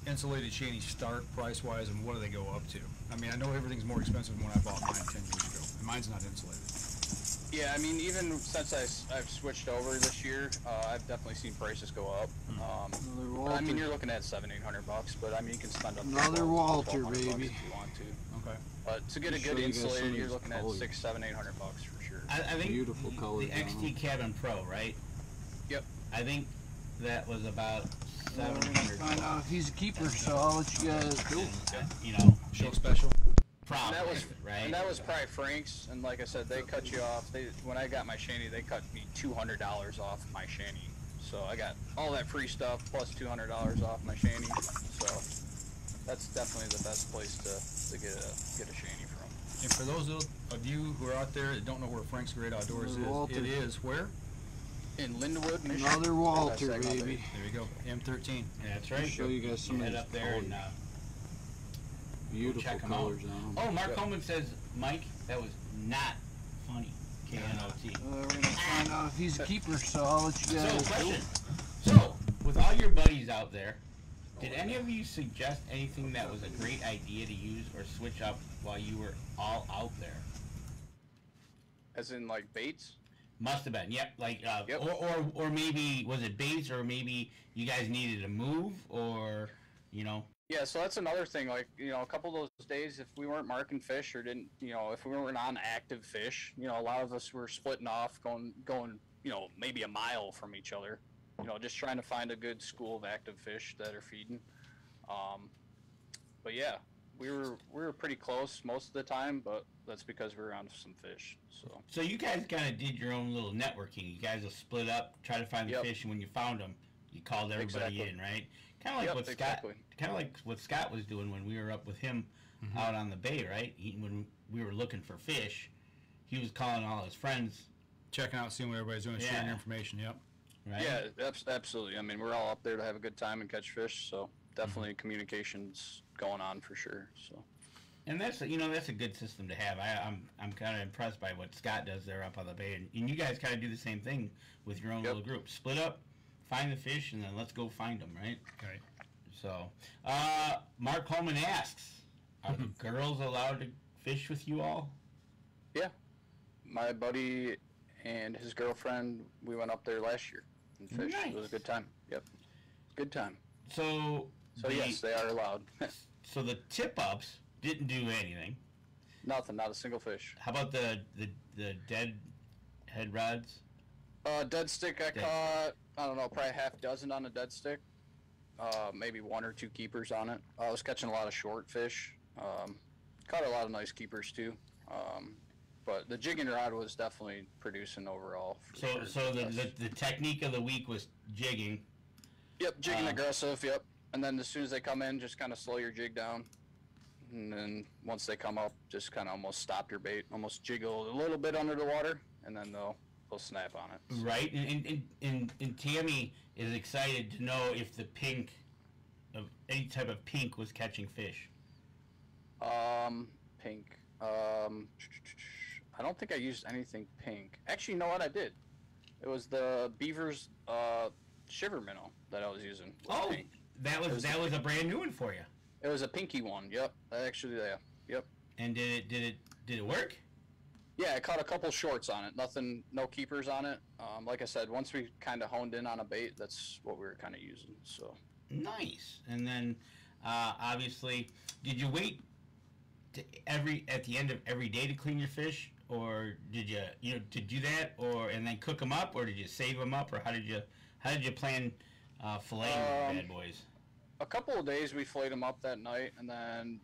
D: insulated shanty start price wise, and what do they go up to? I mean, I know everything's more expensive than when I bought mine 10 years ago. And mine's not insulated.
E: Yeah, I mean, even since I've switched over this year, I've definitely seen prices go up.
F: Another
E: But, I mean,
F: Walter.
E: you're looking at $700-800, but I mean, you can spend up to
F: Another Walter,
E: $1,200
F: baby.
E: if you want to.
D: Okay.
E: But to get a
F: Show
E: good
F: you guys some
E: insulated,
F: of
E: you're
F: these
E: looking at
F: colors.
E: $600, $700-800 for sure.
C: I think
F: Beautiful colors
C: the
F: on
C: XT
F: 'em.
C: Cabin Pro, right?
E: Yep.
C: I think that was about
F: We're gonna
C: $700.
F: find out if he's a keeper, so I'll let you guys do.
C: You know,
D: Show special.
E: And
C: probably,
E: that was
C: right?
E: And that was probably Frank's, and like I said, they cut you off. When I got my shanty, they cut me $200 off my shanty. So I got all that free stuff plus $200 off my shanty. So that's definitely the best place to get a shanty from.
D: And for those of you who are out there that don't know where Frank's Great Outdoors
F: Another Walter.
D: is, it is where?
E: In Lindenwood, Michigan.
F: Another Walter,
E: That's that
F: baby.
D: There you go, M13.
C: Yeah, that's right.
F: Show you guys some
C: You
F: of
C: head
F: these
C: up there and
F: colors.
C: check
F: Beautiful
C: 'em out.
F: colors on 'em.
C: oh, Mark
E: Yep.
C: Coleman says, Mike, that was not funny. KNOT.
F: We're gonna find out if he's a keeper, so I'll let you
C: So,
F: guys do.
C: question. So, with all your buddies out there, did any of you suggest anything that was a great idea to use or switch up while you were all out there?
E: As in like baits.
C: Must have been, yep. Like,
E: Yep.
C: or maybe was it baits, or maybe you guys needed to move, or you know.
E: Yeah, so that's another thing. Like, a couple of those days, if we weren't marking fish or didn't, if we weren't on active fish, a lot of us were splitting off, going, maybe a mile from each other, just trying to find a good school of active fish that are feeding. But yeah, we were pretty close most of the time, but that's because we were on some fish.
C: So you guys kind of did your own little networking. You guys will split up, try to find the
E: Yep.
C: fish, and when you found them, you called everybody
E: Exactly.
C: in, right? Kind of like
E: Yep,
C: what
E: exactly.
C: Scott was doing when we were up with him out on the bay, right? When we were looking for fish, he was calling all his friends,
D: Checking out, seeing what everybody's doing, sharing
C: Yeah.
D: your information, yep.
C: right?
E: Yeah, absolutely. I mean, we're all up there to have a good time and catch fish, so definitely communication's going on for sure. So.
C: And that's a good system to have. I'm kind of impressed by what Scott does there up on the bay, and you guys kind of do the same thing with your own
E: Yep.
C: little group. Split up, find the fish, and then let's go find them, right?
D: Okay.
C: So, Mark Holman asks, are the girls allowed to fish with you all?
E: Yeah, my buddy and his girlfriend, we went up there last year and fished.
C: Nice.
E: It was a good time. Yep, good time.
C: So,
E: So yes, they are allowed.
C: so the tip-ups didn't do anything.
E: Nothing, not a single fish.
C: How about the dead head rods?
E: Dead stick, I
C: Dead
E: caught, I don't know, probably half dozen on a dead stick. Maybe one or two keepers on it. I was catching a lot of short fish. Caught a lot of nice keepers too. But the jigging rod was definitely producing overall. for
C: So
E: sure.
C: so the technique of the week was jigging.
E: Yep, jigging aggressive. Yep. And then as soon as they come in, just kind of slow your jig down. And then once they come up, just kind of almost stop your bait, almost jiggle a little bit under the water, and then they'll snap on it. So.
C: Right, and Tammy is excited to know if the pink, of any type of pink, was catching fish.
E: Pink. I don't think I used anything pink. Actually, you know what? I did. It was the Beaver's shiver minnow that I was using.
C: Oh,
E: Pink.
C: that was a brand new one for you.
E: It was a pinky one. Yep. Actually, yeah. Yep.
C: And did it work?
E: Yeah, I caught a couple shorts on it. Nothing, no keepers on it. Like I said, once we kind of honed in on a bait, that's what we were kind of using. So
C: Nice. And then, obviously, did you wait to at the end of every day to clean your fish, or did you to do that, or and then cook them up, or did you save them up, or how did you plan filleting the bad boys?
E: a couple of days we filleted them up that night, and then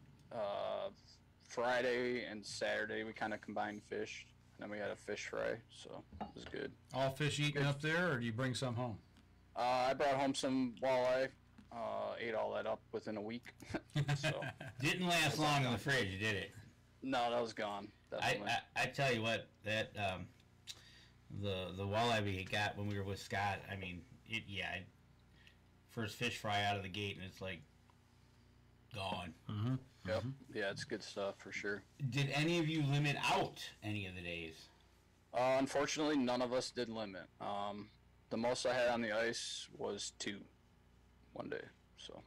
E: Friday and Saturday we kind of combined fish. And then we had a fish fry, so it was good.
D: All fish eaten up there, or do you bring some home?
E: I brought home some walleye. Ate all that up within a week. So
C: Didn't last long in the fridge, did it?
E: no, that was gone. Definitely.
C: I tell you what, that the walleye we got when we were with Scott, I mean, first fish fry out of the gate, and it's like gone.
D: Mm-hmm.
E: Yep. Yeah, it's good stuff for sure.
C: Did any of you limit out any of the days?
E: Unfortunately, none of us did limit. The most I had on the ice was 2 one day. So.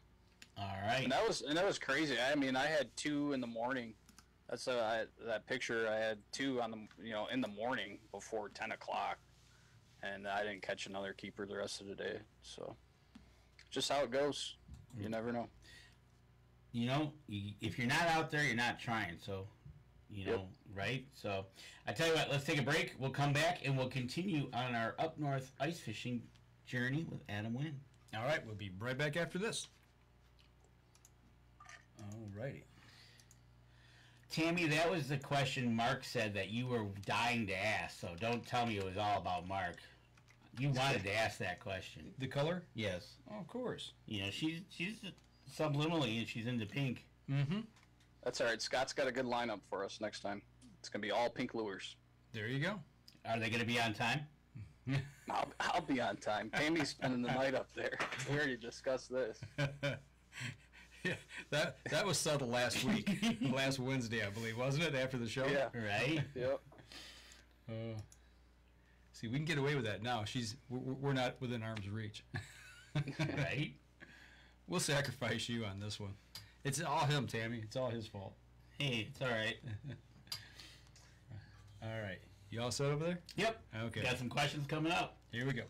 C: All right.
E: And that was crazy. I mean, I had 2 in the morning. That's that picture. I had 2 on the in the morning before 10 o'clock, and I didn't catch another keeper the rest of the day. So, just how it goes. You never know.
C: If you're not out there, you're not trying. So,
E: Yep.
C: right? So, I tell you what, let's take a break. We'll come back and we'll continue on our up north ice fishing journey with Adam Winn.
D: All right, we'll be right back after this. All righty.
C: Tammy, that was the question Mark said that you were dying to ask, so don't tell me it was all about Mark. You wanted to ask that question.
D: The color?
C: Yes.
D: Oh, of course.
C: She's subliminally, and she's into pink.
D: Mm-hmm.
E: That's all right. Scott's got a good lineup for us next time. It's gonna be all pink lures.
D: There you go.
C: Are they going to be on time?
E: I'll be on time. Tammy's spending the night up there. We already discussed this.
D: Yeah, that was settled last week, last Wednesday, I believe, wasn't it? After the show.
E: Yeah.
C: Right?
E: Yep.
D: See, we can get away with that now. We're not within arm's reach.
C: Right?
D: We'll sacrifice you on this one. It's all him, Tammy. It's all his fault.
C: Hey, it's all right.
D: All right. You all set over there?
C: Yep.
D: Okay.
C: Got some questions coming up.
D: Here we go.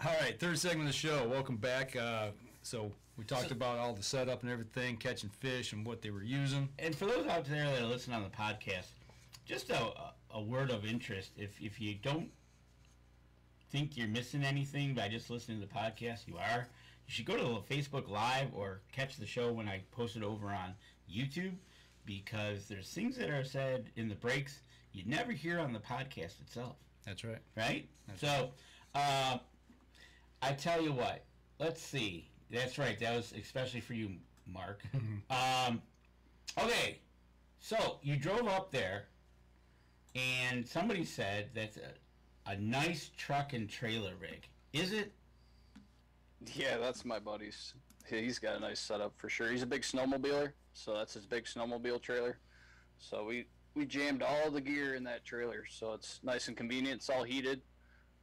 D: All right, third segment of the show. Welcome back. So we talked about all the setup and everything, catching fish and what they were using.
C: And for those out there that are listening on the podcast, just a word of interest. If you don't think you're missing anything by just listening to the podcast, you are. You should go to Facebook Live or catch the show when I post it over on YouTube, because there's things that are said in the breaks you'd never hear on the podcast itself.
D: That's right.
C: Right?
D: That's
C: so, I tell you what. Let's see. That's right. That was especially for you, Mark. Okay. So, you drove up there, and somebody said that's a nice truck and trailer rig. Is it?
E: Yeah, that's my buddy's. He's got a nice setup for sure. He's a big snowmobiler, so that's his big snowmobile trailer. So we jammed all the gear in that trailer, so it's nice and convenient. It's all heated,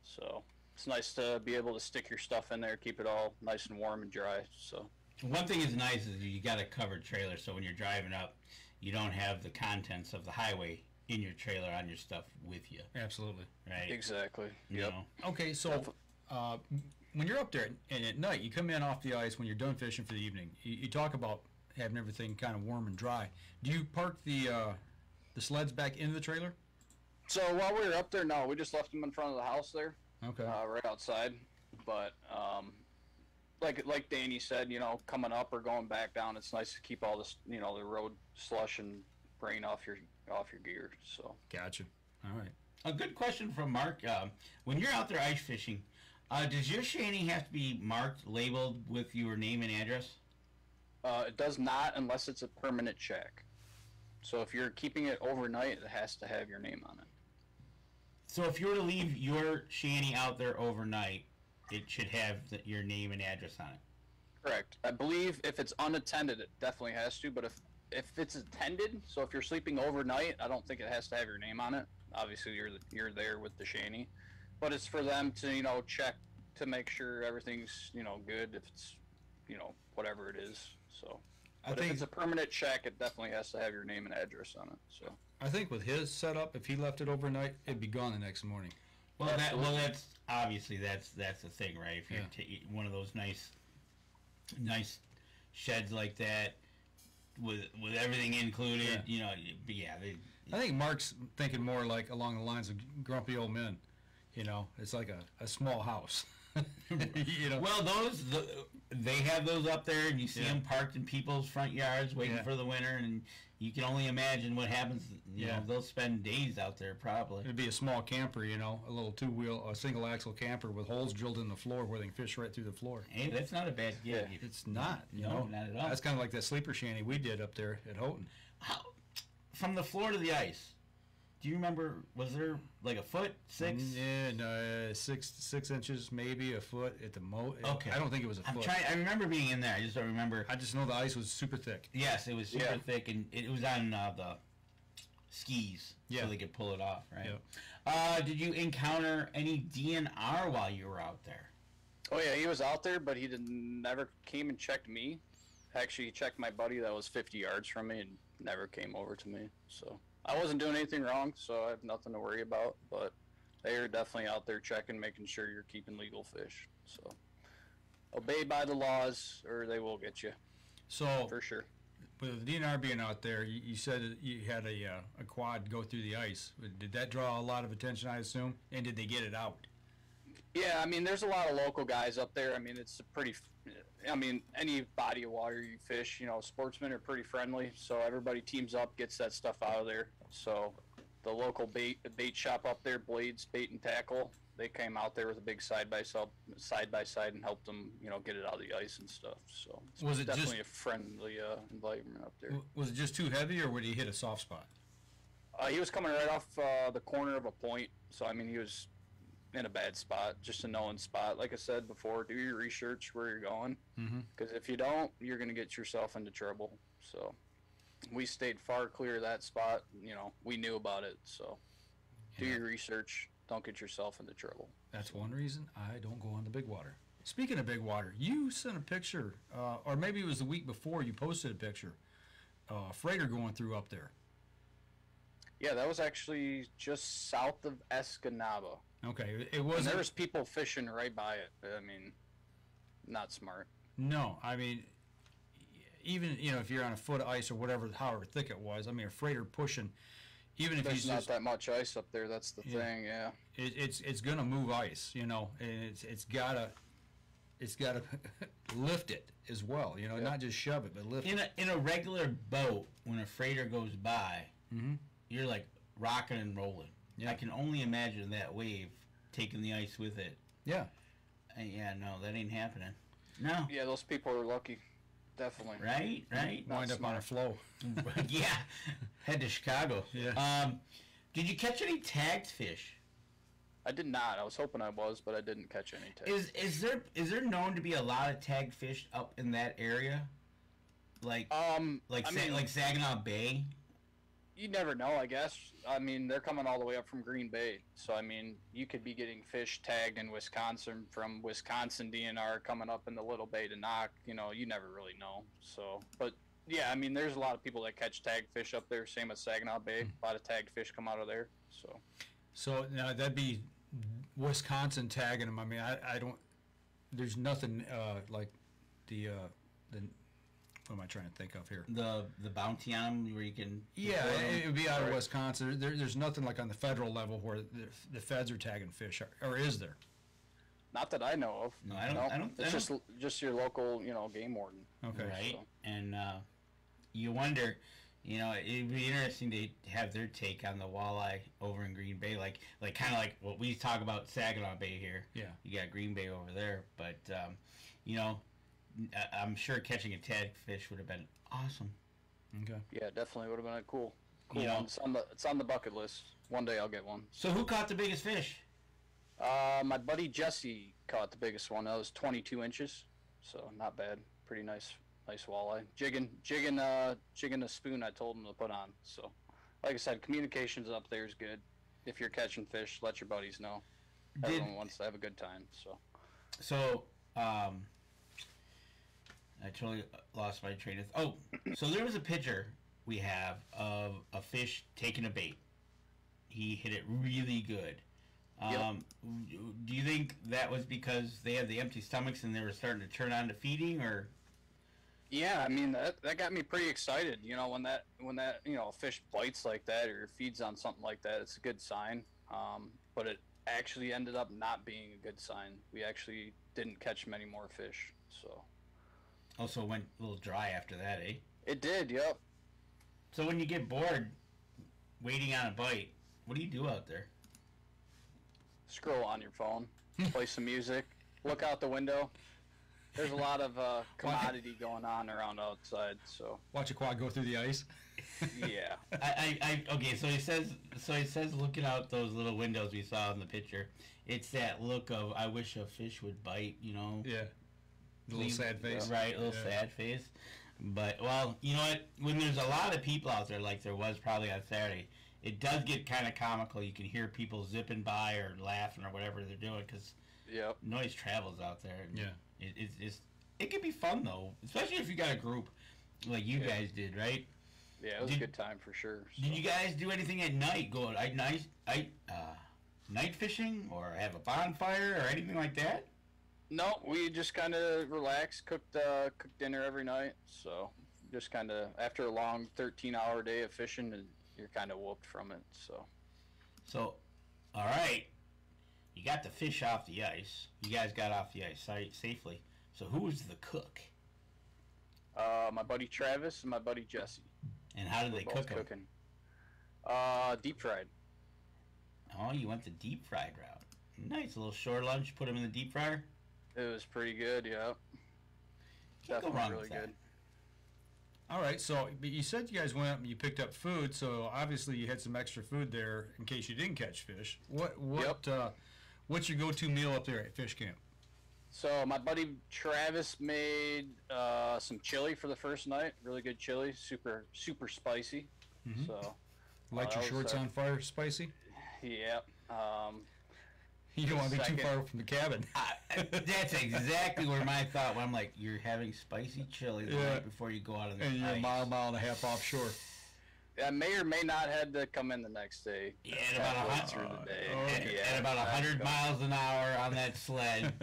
E: so it's nice to be able to stick your stuff in there, keep it all nice and warm and dry. So
C: one thing is nice is you got a covered trailer, so when you're driving up, you don't have the contents of the highway in your trailer on your stuff with you.
D: Absolutely.
C: Right?
E: exactly.
C: You
E: Yep.
C: know?
D: Okay, so when you're up there and at night, you come in off the ice when you're done fishing for the evening. You talk about having everything kind of warm and dry. Do you park the sleds back in the trailer?
E: So while we were up there, no, we just left them in front of the house there,
D: Okay.
E: right outside. But like Danny said, coming up or going back down, it's nice to keep all this, the road slush and rain off your gear. So
D: Gotcha. All right.
C: A good question from Mark. When you're out there ice fishing, Does your shanty have to be marked, labeled with your name and address?
E: It does not unless it's a permanent check. So if you're keeping it overnight, it has to have your name on it.
C: So if you were to leave your shanty out there overnight, it should have your name and address on it.
E: Correct. I believe if it's unattended, it definitely has to. But if it's attended, so if you're sleeping overnight, I don't think it has to have your name on it. Obviously, you're there with the shanty, but it's for them to check to make sure everything's good. If it's whatever it is. So, but if it's a permanent check, it definitely has to have your name and address on it. So
D: I think with his setup, if he left it overnight, it'd be gone the next morning.
C: Well, that's obviously that's the thing, right? If you're one of those nice sheds like that with everything included,
D: I think Mark's thinking more like along the lines of grumpy old men. It's like a small house.
C: Well, they have those up there, and you see them parked in people's front yards waiting for the winter, and you can only imagine what happens. They'll spend days out there probably.
D: It'd be a small camper, a little two-wheel, a single-axle camper with holes drilled in the floor where they can fish right through the floor.
C: Hey, that's not a bad gig.
D: It's not,
C: No, not at all.
D: That's kind of like that sleeper shanty we did up there at Houghton.
C: From the floor to the ice, do you remember, was there like a foot, 6?
D: Yeah, no, 6 inches, maybe a foot at the most.
C: Okay.
D: I don't think it was a foot.
C: I remember being in there. I just don't remember.
D: I just know the ice was super thick.
C: Yes, it was super thick, and it was on the skis, so they could pull it off, right?
D: Yeah.
C: Did you encounter any DNR while you were out there?
E: Oh yeah, he was out there, but he never came and checked me. Actually, he checked my buddy that was 50 yards from me and never came over to me. So I wasn't doing anything wrong, so I have nothing to worry about. But they are definitely out there checking, making sure you're keeping legal fish. So obey by the laws, or they will get you.
D: So
E: for sure.
D: With the DNR being out there, you said that you had a quad go through the ice. Did that draw a lot of attention, I assume? And did they get it out?
E: Yeah, I mean, there's a lot of local guys up there. I mean, it's a pretty, any body of water you fish, sportsmen are pretty friendly. So everybody teams up, gets that stuff out of there. So the local bait shop up there, Blades Bait and Tackle, they came out there with a big side by side and helped them, get it out of the ice and stuff. So
D: was it
E: definitely a friendly environment up there.
D: Was it just too heavy, or would he hit a soft spot?
E: He was coming right off the corner of a point. So I mean, he was in a bad spot, just a known spot. Like I said before, do your research where you're going, because if you don't, you're going to get yourself into trouble. So we stayed far clear of that spot. We knew about it, so do your research. Don't get yourself into trouble.
D: That's one reason I don't go on the big water. Speaking of big water, you sent a picture, or maybe it was the week before you posted a picture, freighter going through up there.
E: Yeah, that was actually just south of Escanaba.
D: Okay, it wasn't.
E: And there was people fishing right by it. I mean, not smart.
D: No, I mean, even if you're on a foot of ice or whatever, however thick it was. I mean, a freighter pushing, even if
E: there's not that much ice up there. That's the thing. Yeah.
D: It's gonna move ice, and it's gotta lift it as well. Not just shove it, but lift it.
C: In a regular boat, when a freighter goes by, you're like rocking and rolling. Yeah. I can only imagine that wave taking the ice with it.
D: Yeah.
C: No, that ain't happening. No.
E: Yeah, those people are lucky. Definitely.
C: Right.
D: Wind up on a flow.
C: Yeah. Head to Chicago.
D: Yeah.
C: Did you catch any tagged fish?
E: I did not. I was hoping I was, but I didn't catch any tagged.
C: Is there known to be a lot of tagged fish up in that area? Like Saginaw Bay?
E: You never know, I guess. I mean, they're coming all the way up from Green Bay. So, I mean, you could be getting fish tagged in Wisconsin from Wisconsin DNR coming up in the Little Bay De Noc. You never really know. So, but, yeah, I mean, there's a lot of people that catch tagged fish up there. Same as Saginaw Bay. A lot of tagged fish come out of there.
D: So now that'd be Wisconsin tagging them. I mean, I don't – there's nothing like the what am I trying to think of here?
C: The bounty on them where you can...
D: Yeah, it would be out of Wisconsin. There's nothing like on the federal level where the feds are tagging fish, or is there?
E: Not that I know of.
C: No, I don't.
E: It's just your local, game warden.
D: Okay.
C: Right, so. And you wonder, You know, it'd be interesting to have their take on the walleye over in Green Bay, like kind of like what we talk about Saginaw Bay here.
D: Yeah.
C: You got Green Bay over there, but you know, I'm sure catching a tadfish would have been awesome.
D: Okay.
E: Yeah, definitely would have been a cool
C: You know.
E: one. It's on the bucket list. One day I'll get one.
C: So who caught the biggest fish?
E: My buddy Jesse caught the biggest one. That was 22 inches, so not bad. Pretty nice walleye. Jigging a spoon I told him to put on. So, like I said, communications up there is good. If you're catching fish, let your buddies know. Everyone wants to have a good time.
C: So, I totally lost my train of. So there was a picture we have of a fish taking a bait. He hit it really good.
E: Yep.
C: Do you think that was because they had the empty stomachs and they were starting to turn on to feeding, or?
E: Yeah, I mean that got me pretty excited. You know, when that a fish bites like that or feeds on something like that, it's a good sign. But it actually ended up not being a good sign. We actually didn't catch many more fish. So.
C: Also went a little dry after that, eh?
E: It did. Yep.
C: So when you get bored waiting on a bite, what do you do out there?
E: Scroll on your phone, play some music, look out the window. There's a lot of commodity going on around outside, so
D: Watch a quad go through the ice.
E: yeah.
C: Okay, so he says looking out those little windows we saw in the picture. It's that look of I wish a fish would bite, you know.
D: Yeah. A little sad face.
C: Right, a little sad face. But well, you know what? When there's a lot of people out there, like there was probably on Saturday, it does get kind of comical. You can hear people zipping by or laughing or whatever they're doing because
E: Yep.
C: noise travels out there. And
D: Yeah.
C: it can be fun though, especially if you got a group like you guys did, right?
E: Yeah, it was a good time for sure. So.
C: Did you guys do anything at night? Go night fishing or have a bonfire or anything like that?
E: No, we just kind of relaxed, cooked dinner every night. So just kind of after a long 13-hour day of fishing, and you're kind of whooped from it.
C: So, all right, you got the fish off the ice. You guys got off the ice safely. So who was the cook?
E: My buddy Travis and my buddy Jesse.
C: And how did they
E: Both
C: cook them?
E: cooking. Deep fried.
C: Oh, you went the deep fried route. Nice, a little short lunch. Put them in the deep fryer.
E: It was pretty good. Yeah.
C: Can't go
E: Definitely
C: wrong
E: really
C: with that.
E: good.
D: All right, so but you said you guys went up and you picked up food, so obviously you had some extra food there in case you didn't catch fish. What's your go-to meal up there at fish camp?
E: So my buddy Travis made some chili for the first night. Really good chili, super spicy.
D: Mhm.
E: So
D: Light your
E: that was,
D: shorts on fire, spicy.
E: yeah.
D: You don't want to be too
E: Second.
D: far from the cabin.
C: That's exactly where my thought went. I'm like, you're having spicy chili the
D: Yeah.
C: night before you go out on the
D: And you're a
C: ice.
D: mile and a half offshore.
E: I may or may not had to come in the next day.
C: Yeah, at about
E: halfway
C: 100
E: through the day.
D: okay.
E: Yeah,
C: at about
E: that's
C: 100
E: good.
C: miles an hour on that sled.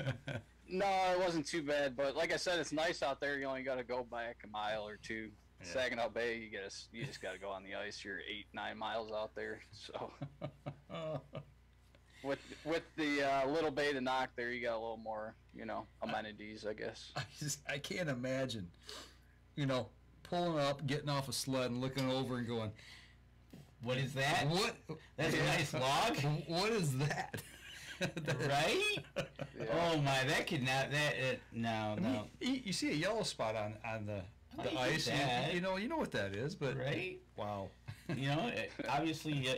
E: No, it wasn't too bad. But like I said, it's nice out there. You only got to go back a mile or two.
D: Yeah.
E: Saginaw Bay, you just got to go on the ice. You're 8-9 miles out there. So with the Little Bay De Noc there, you got a little more, amenities, I guess.
D: I can't imagine, pulling up, getting off a sled, and looking over and going,
C: What is that?
D: "What?
C: That's a nice log,
D: What is that?"
C: right?
E: Yeah.
C: Oh my, that could not. No.
D: You see a yellow spot on the
C: I get
D: ice.
C: that.
D: You know what that is, but
C: Right?
D: wow.
C: Obviously,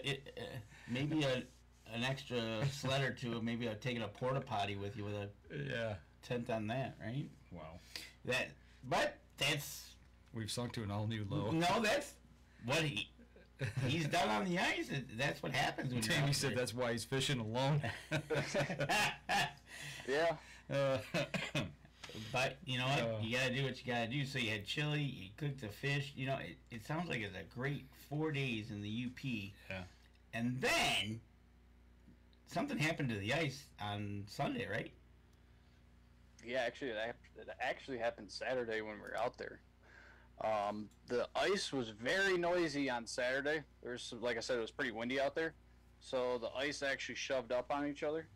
C: maybe an extra sled or two. Maybe taking a porta potty with you with a
D: Yeah.
C: tent on that, right?
D: Wow.
C: But that's
D: We've sunk to an all new low.
C: no. That's what he's done on the ice. That's what happens when you're
D: Tammy
C: out
D: said
C: there.
D: that's why he's fishing alone.
E: Yeah.
C: But you know what? You gotta do what you gotta do. So you had chili, you cooked the fish. It sounds like it's a great 4 days in the UP.
D: Yeah.
C: And then something happened to the ice on Sunday, right?
E: Yeah, actually, it actually happened Saturday when we were out there. The ice was very noisy on Saturday. Like I said, it was pretty windy out there. So the ice actually shoved up on each other.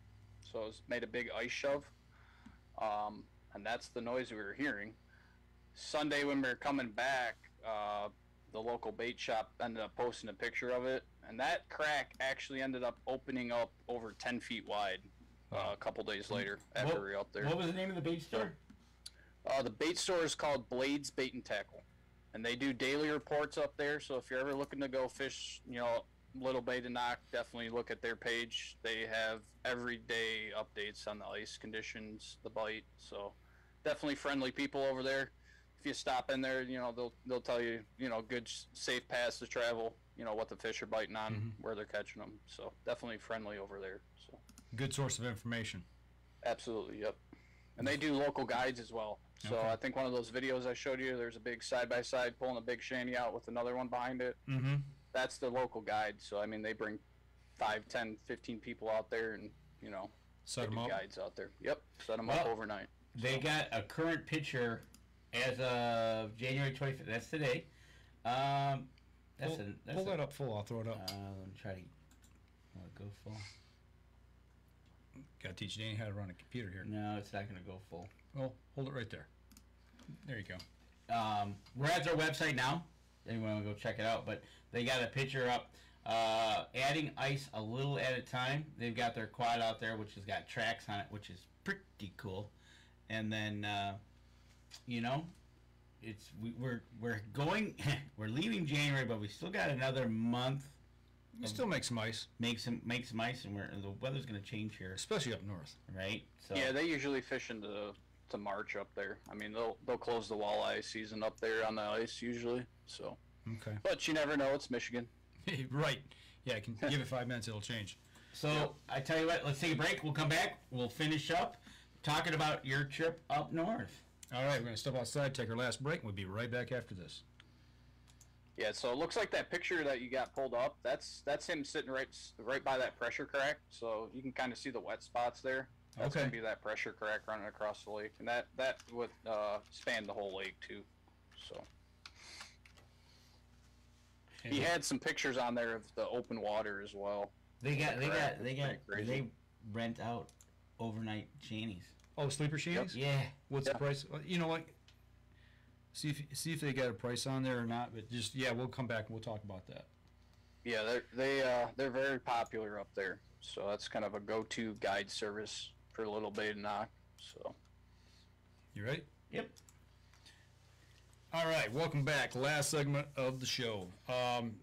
E: So it made a big ice shove. And that's the noise we were hearing. Sunday when we were coming back, the local bait shop ended up posting a picture of it, and that crack actually ended up opening up over 10 feet wide a couple days later after we were out there.
C: What was the name of the bait store?
E: The bait store is called Blades Bait and Tackle, and they do daily reports up there. So if you're ever looking to go fish, Little Bay De Noc, definitely look at their page. They have everyday updates on the ice conditions, the bite. So definitely friendly people over there. If you stop in there, they'll tell you, good safe paths to travel. What the fish are biting on, where they're catching them. So definitely friendly over there. So
D: Good source of information.
E: absolutely, yep. And they do local guides as well. So
D: Okay.
E: I think one of those videos I showed you, there's a big side-by-side pulling a big shanty out with another one behind it.
D: Mm-hmm.
E: That's the local guide. So, I mean, they bring 5, 10, 15 people out there and,
D: Set
E: they
D: them
E: do
D: up.
E: Guides out there. Yep, set them up
C: Well,
E: overnight.
C: They got a current picture as of January 25th. That's today.
D: Pull that up full. I'll throw it up.
C: Let me try to go full.
D: Got to teach Danny how to run a computer here.
C: No, it's not going to go full.
D: Oh, hold it right there. There you go.
C: We're at their website now. Anyone want to go check it out? But they got a picture up. Adding ice a little at a time. They've got their quad out there, which has got tracks on it, which is pretty cool. And then, we're going. We're leaving January, but we still got another month.
D: You still make some ice,
C: Make some ice, and the weather's going to change here,
D: especially up north.
C: right? So
E: Yeah, they usually fish into March up there. I mean, they'll close the walleye season up there on the ice usually. So,
D: Okay.
E: but you never know. It's Michigan.
D: Right. Yeah, I can give it 5 minutes. It'll change.
C: So I tell you what, let's take a break. We'll come back. We'll finish up talking about your trip up north.
D: All right, we're going to step outside, take our last break, and we'll be right back after this.
E: Yeah, so it looks like that picture that you got pulled up. That's him sitting right by that pressure crack. So you can kind of see the wet spots there. That's
D: Okay.
E: gonna be that pressure crack running across the lake, and that would span the whole lake too. So he had some pictures on there of the open water as well.
C: They
E: Pretty crazy.
C: they rent out overnight shanties.
D: Oh, sleeper shanties?
C: Yeah.
D: What's the price? You know what? See if they got a price on there or not. But just we'll come back and we'll talk about that.
E: Yeah, they're very popular up there. So that's kind of a go-to guide service for Little Bay De Noc. So
D: You ready?
C: Yep.
D: All right, welcome back. Last segment of the show.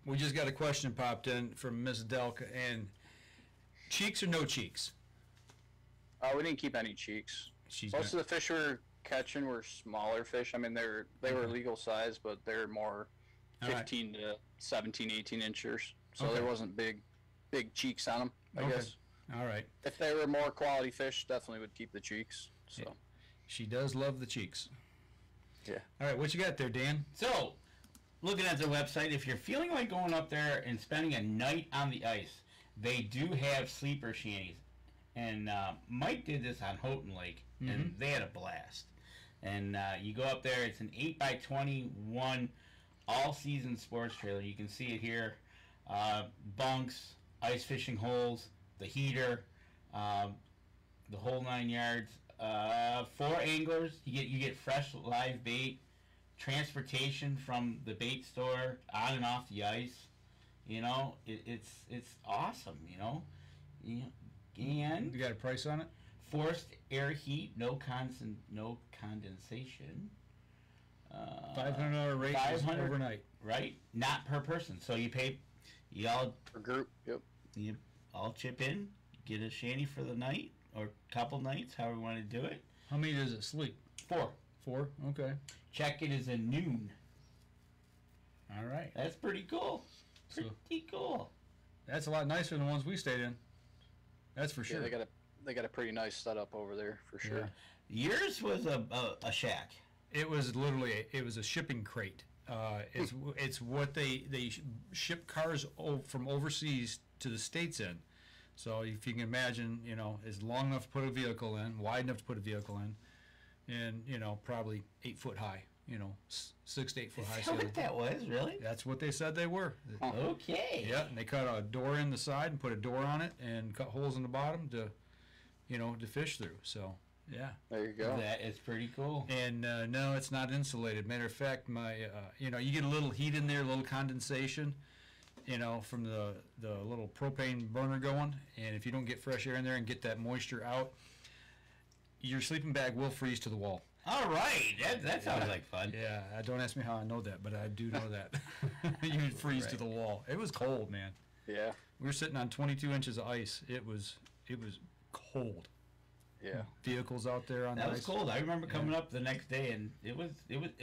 D: We just got a question popped in from Miss Delka, and cheeks or no cheeks?
E: we didn't keep any cheeks.
D: She's
E: Most of the fish we were catching were smaller fish. I mean, they were legal size, but they're more
D: All right.
E: 15 to 17, 18 inches. So
D: Okay.
E: there wasn't big cheeks on them, I
D: Okay.
E: guess.
D: All right.
E: If they were more quality fish, definitely would keep the cheeks. So
D: Yeah. She does love the cheeks.
E: yeah.
D: All right, what you got there, Dan?
C: So, looking at their website, if you're feeling like going up there and spending a night on the ice, they do have sleeper shanties. And Mike did this on Houghton Lake, and they had a blast. And you go up there, it's an 8x21 all-season sports trailer. You can see it here. Bunks, ice fishing holes, the heater, the whole 9 yards. 4 anglers. You get fresh live bait, transportation from the bait store on and off the ice. It's awesome. And
D: You got a price on it?
C: forced air heat, no condensation.
D: $500 rate is
C: 500
D: overnight.
C: Right? Not per person. So you all
E: For group, yep.
C: you all chip in, get a shanty for the night or couple nights, however you want to do it.
D: How many does it sleep?
C: 4.
D: 4? Okay.
C: Check it as a noon.
D: All right.
C: That's pretty cool.
D: So-
C: Pretty cool.
D: That's a lot nicer than the ones we stayed in. That's for sure.
E: Yeah, they got a pretty nice setup over there for sure.
D: Yeah.
C: Yours was a shack.
D: It was literally it was a shipping crate. It's what they ship cars from overseas to the States in. So if you can imagine, it's long enough to put a vehicle in, wide enough to put a vehicle in, and probably 8 foot high. 6 to 8 foot high.
C: Is that what that was, really?
D: That's what they said they were.
C: Okay.
D: Yeah, and they cut a door in the side and put a door on it and cut holes in the bottom to fish through. So Yeah.
E: There you go.
C: That is pretty cool.
D: And no, it's not insulated. Matter of fact, my you get a little heat in there, a little condensation, from the little propane burner going. And if you don't get fresh air in there and get that moisture out, your sleeping bag will freeze to the wall.
C: All right, that sounds like fun.
D: Yeah, don't ask me how I know that, but I do know that. You'd freeze to the wall. It was cold, man.
E: Yeah.
D: We were sitting on 22 inches of ice. It was cold.
E: Yeah.
D: Vehicles out there on the
C: That
D: ice.
C: was cold. I remember coming up the next day, and it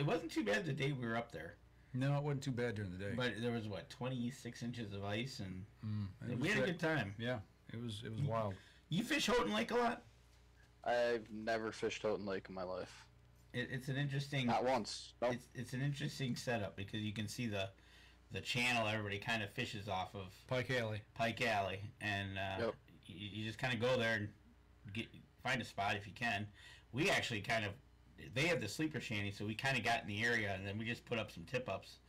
C: wasn't too bad the day we were up there.
D: No, it wasn't too bad during the day.
C: But there was 26 inches of ice, and
D: It
C: we
D: was
C: had a
D: great.
C: good time.
D: Yeah, it was wild.
C: You fish Houghton Lake a lot?
E: I've never fished Houghton Lake in my life.
C: It's an interesting.
E: Not once. Nope.
C: It's an interesting setup because you can see the channel everybody kind of fishes off of,
D: Pike Alley.
C: Pike Alley, and
E: Yep.
C: you just kind of go there and find a spot if you can. We actually they have the sleeper shanty, so we kind of got in the area, and then we just put up some tip-ups.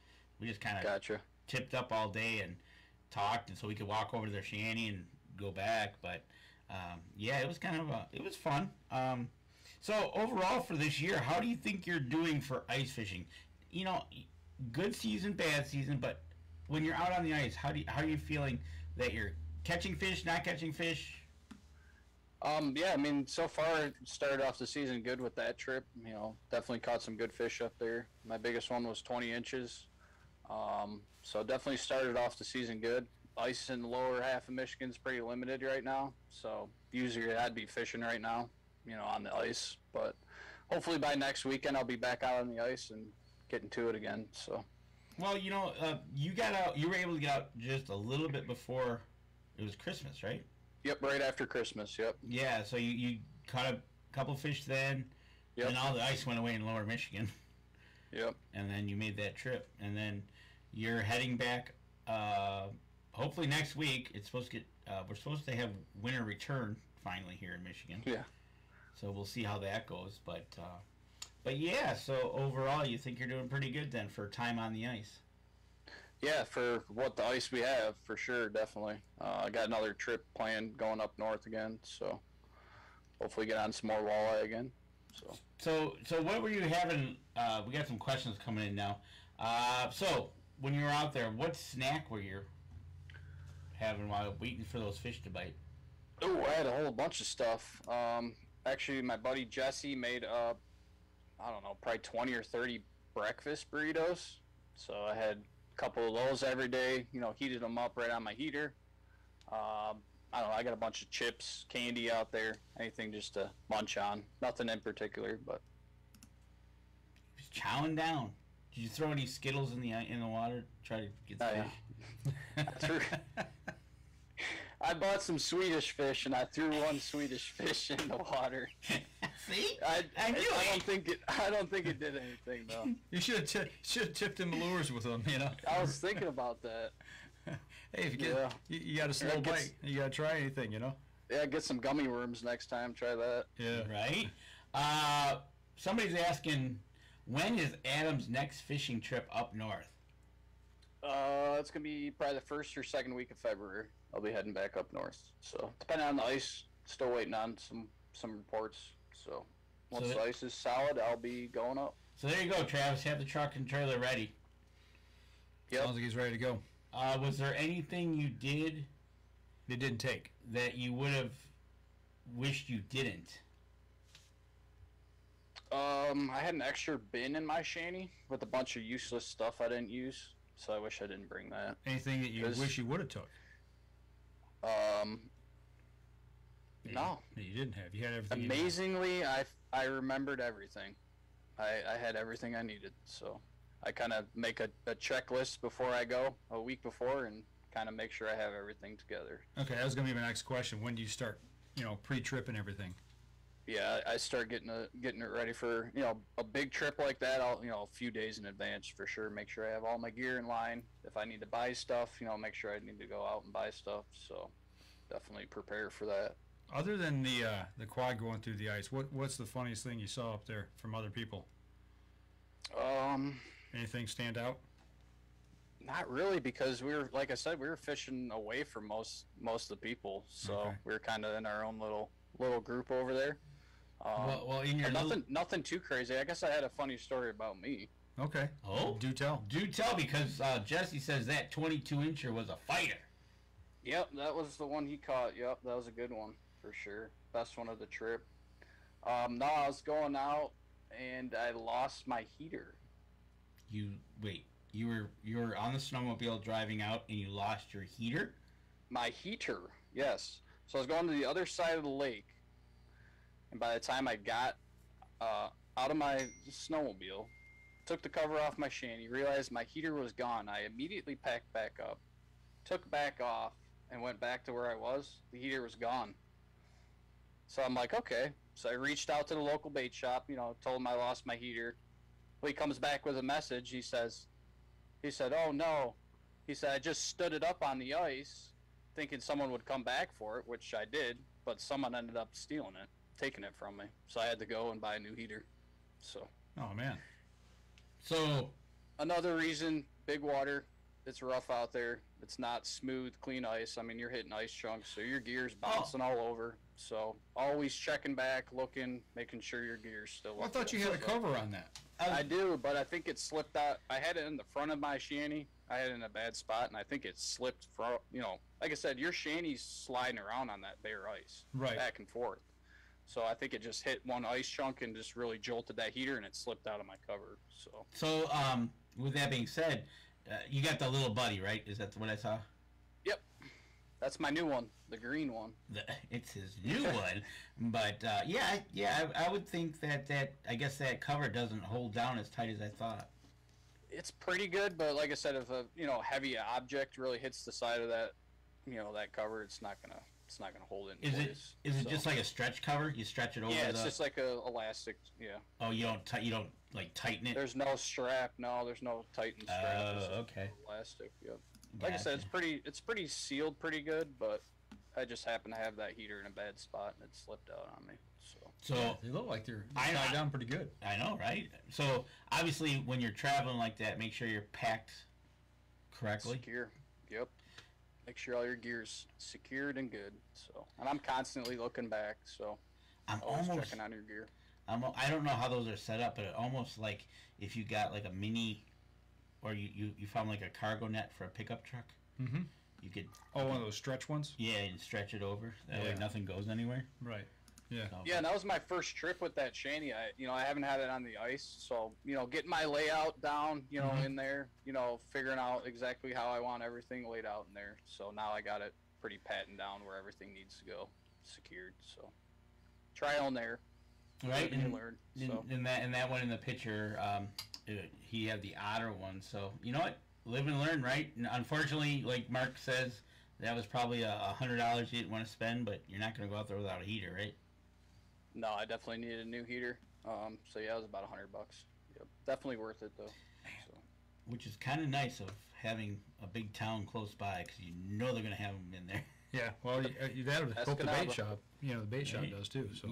C: We just kind of
E: Gotcha.
C: tipped up all day and talked, and so we could walk over to their shanty and go back. But yeah, it was it was fun. So overall for this year, how do you think you're doing for ice fishing? Good season, bad season, but when you're out on the ice, how are you feeling that you're catching fish, not catching fish?
E: Yeah, I mean, so far, started off the season good with that trip. Definitely caught some good fish up there. My biggest one was 20 inches. So definitely started off the season good. Ice in the lower half of Michigan's pretty limited right now. So usually I'd be fishing right now, on the ice. But hopefully by next weekend I'll be back out on the ice and getting to it again. So.
C: Well, you got out. You were able to get out just a little bit before it was Christmas, right?
E: Yep, right after Christmas. Yep.
C: Yeah. So you caught a couple fish then.
E: Yep.
C: And all the ice went away in Lower Michigan.
E: Yep.
C: And then you made that trip, and then you're heading back. Hopefully next week. It's supposed to get. We're supposed to have winter return finally here in Michigan.
E: Yeah.
C: So we'll see how that goes, but yeah. So overall, you think you're doing pretty good then for time on the ice.
E: Yeah, for what the ice we have, for sure, definitely. I got another trip planned going up north again, so hopefully get on some more walleye again.
C: So what were you having? We got some questions coming in now. So when you were out there, what snack were you having while waiting for those fish to bite?
E: Oh, I had a whole bunch of stuff. Actually, my buddy Jesse made up, I don't know, probably 20 or 30 breakfast burritos. So I had a couple of those every day, heated them up right on my heater. I don't know, I got a bunch of chips, candy out there, anything just to munch on. Nothing in particular, but.
C: Just chowing down. Did you throw any Skittles in the water? Try to get the fish?
E: I threw- I bought some Swedish fish and I threw one Swedish fish in the water.
C: See?
E: I
C: knew it.
E: I don't think it did anything though.
D: You should have tipped him lures with them,
E: I was thinking about that.
D: Hey, if you get you got a slow
E: Yeah,
D: bite, you gotta try anything,
E: Yeah, get some gummy worms next time. Try that.
D: Yeah.
C: Right? Somebody's asking, when is Adam's next fishing trip up north?
E: It's gonna be probably the first or second week of February. I'll be heading back up north. So depending on the ice, still waiting on some reports. So once the ice is solid, I'll be going up.
C: So there you go, Travis. Have the truck and trailer ready.
E: Yep.
D: Sounds like he's ready to go.
C: Was there anything you did
D: They didn't take.
C: that you would have wished you didn't?
E: I had an extra bin in my shanty with a bunch of useless stuff I didn't use. So I wish I didn't bring that.
D: Anything that you wish you would have took?
E: No.
D: That you didn't have. You had everything.
E: Amazingly, I remembered everything. I had everything I needed. So I kind of make a checklist before I go, a week before, and kind of make sure I have everything together.
D: Okay, that was gonna be my next question. When do you start, pre-trip and everything?
E: Yeah, I start getting it ready for a big trip like that. I'll a few days in advance for sure. Make sure I have all my gear in line. If I need to buy stuff, make sure I need to go out and buy stuff. So definitely prepare for that.
D: Other than the quad going through the ice, what's the funniest thing you saw up there from other people? Anything stand out?
E: Not really, because like I said, we were fishing away from most of the people, so
D: Okay.
E: we were kind of in our own little group over there.
D: Well, in your
E: Nothing too crazy. I guess I had a funny story about me.
D: Okay.
C: Oh,
D: do tell.
C: Do tell, because Jesse says that 22-incher was a fighter.
E: Yep, that was the one he caught. Yep, that was a good one for sure. Best one of the trip. No, I was going out and I lost my heater.
C: You were on the snowmobile driving out and you lost your heater?
E: My heater, yes. So I was going to the other side of the lake, and by the time I got out of my snowmobile, took the cover off my shanty, realized my heater was gone. I immediately packed back up, took back off, and went back to where I was. The heater was gone. So I'm like, okay. So I reached out to the local bait shop, told him I lost my heater. Well, he comes back with a message. He said, oh no. He said, I just stood it up on the ice, thinking someone would come back for it, which I did, but someone ended up stealing it, taking it from me. So I had to go and buy a new heater. So.
D: Oh, man.
C: So.
E: Another reason, big water. It's rough out there. It's not smooth, clean ice. I mean, you're hitting ice chunks, so your gear's bouncing all over. So always checking back, looking, making sure your gear's still.
D: Well, I thought you had a cover on that.
E: I do, but I think it slipped out. I had it in the front of my shanty. I had it in a bad spot, and I think it slipped from, like I said, your shanty's sliding around on that bare ice.
D: Right.
E: Back and forth. So I think it just hit one ice chunk and just really jolted that heater, and it slipped out of my cover.
C: So with that being said, you got the little buddy, right? Is that what I saw?
E: Yep. That's my new one, the green one.
C: It's his new one, but I would think that I guess that cover doesn't hold down as tight as I thought.
E: It's pretty good, but like I said, if a heavy object really hits the side of that, that cover, it's not gonna hold it in place.
C: Is it just like a stretch cover? You stretch it over?
E: Yeah, it's just like a elastic. Yeah.
C: Oh, you don't like tighten it?
E: There's no strap. No, there's no tighten strap.
C: Oh, okay.
E: Elastic. Yep. Like I said, it's pretty sealed, pretty good, but I just happen to have that heater in a bad spot and it slipped out on me.
C: So
D: they look like they're tied down pretty good.
C: I know, right? So obviously, when you're traveling like that, make sure you're packed correctly.
E: Secure. Yep. Make sure all your gear's secured and good. So, and I'm constantly looking back. So
C: I'm
E: always
C: almost
E: checking on your gear.
C: I don't know how those are set up, but it almost like if you got like a mini, or you found like a cargo net for a pickup truck.
D: Mm-hmm.
C: You could.
D: Oh, one of those stretch ones.
C: Yeah, and stretch it over. That way nothing goes anywhere.
D: Right. Yeah.
C: So,
E: Yeah, and that was my first trip with that shanty. I haven't had it on the ice, so getting my layout down, in there, figuring out exactly how I want everything laid out in there. So now I got it pretty patented down where everything needs to go, secured. So trial and error.
C: Right, and
E: learn.
C: In that one in the picture, he had the otter one. So you know what, live and learn, right? And unfortunately, like Mark says, that was probably $100 you didn't want to spend, but you're not going to go out there without a heater, right?
E: No, I definitely needed a new heater. So yeah, it was about $100. Yep, definitely worth it though. So.
C: Which is kind of nice of having a big town close by, because you know they're going to have them in there.
D: Yeah, well, you got to hope the bait shop. The bait shop does too. So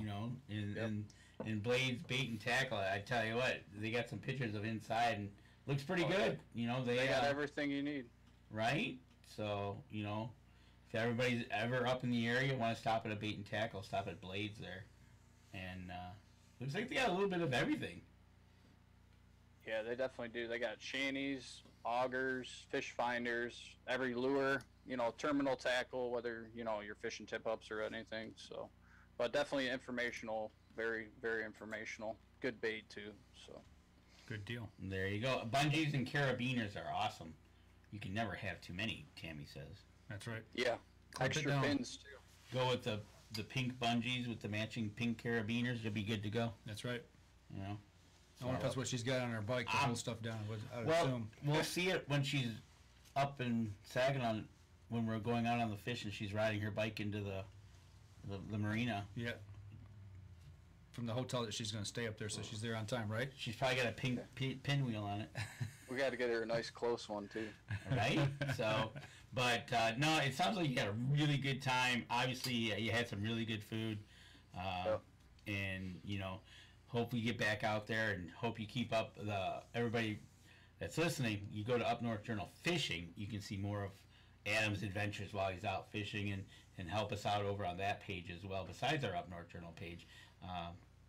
C: in Blade's Bait and Tackle, I tell you what, they got some pictures of inside and looks pretty good. They
E: got everything you need.
C: Right? So if everybody's ever up in the area, want to stop at a Bait and Tackle, stop at Blade's there. And looks like they got a little bit of everything.
E: Yeah, they definitely do. They got shanties, augers, fish finders, every lure, terminal tackle, whether, you're fishing tip-ups or anything. So, but definitely informational, very, very informational. Good bait, too. So,
D: good deal.
C: There you go. Bungees and carabiners are awesome. You can never have too many, Tammy says.
D: That's right.
E: Yeah. Extra pins, too.
C: Go with the pink bungees with the matching pink carabiners. You'll be good to go.
D: That's right.
C: I
D: wonder if that's what she's got on her bike to hold stuff down. I'd assume.
C: We'll see it when she's up in Saginaw, when we're going out on the fish and she's riding her bike into the marina.
D: Yeah. From the hotel that she's going to stay up there, so she's there on time, right?
C: She's probably got a pink pinwheel on it.
E: We got to get her a nice close one, too.
C: Right? So, but no, it sounds like you had a really good time. Obviously, you had some really good food. And, hope we get back out there and hope you keep up everybody that's listening. You go to Up North Journal Fishing, you can see more of Adam's adventures while he's out fishing, and help us out over on that page as well, besides our Up North Journal page.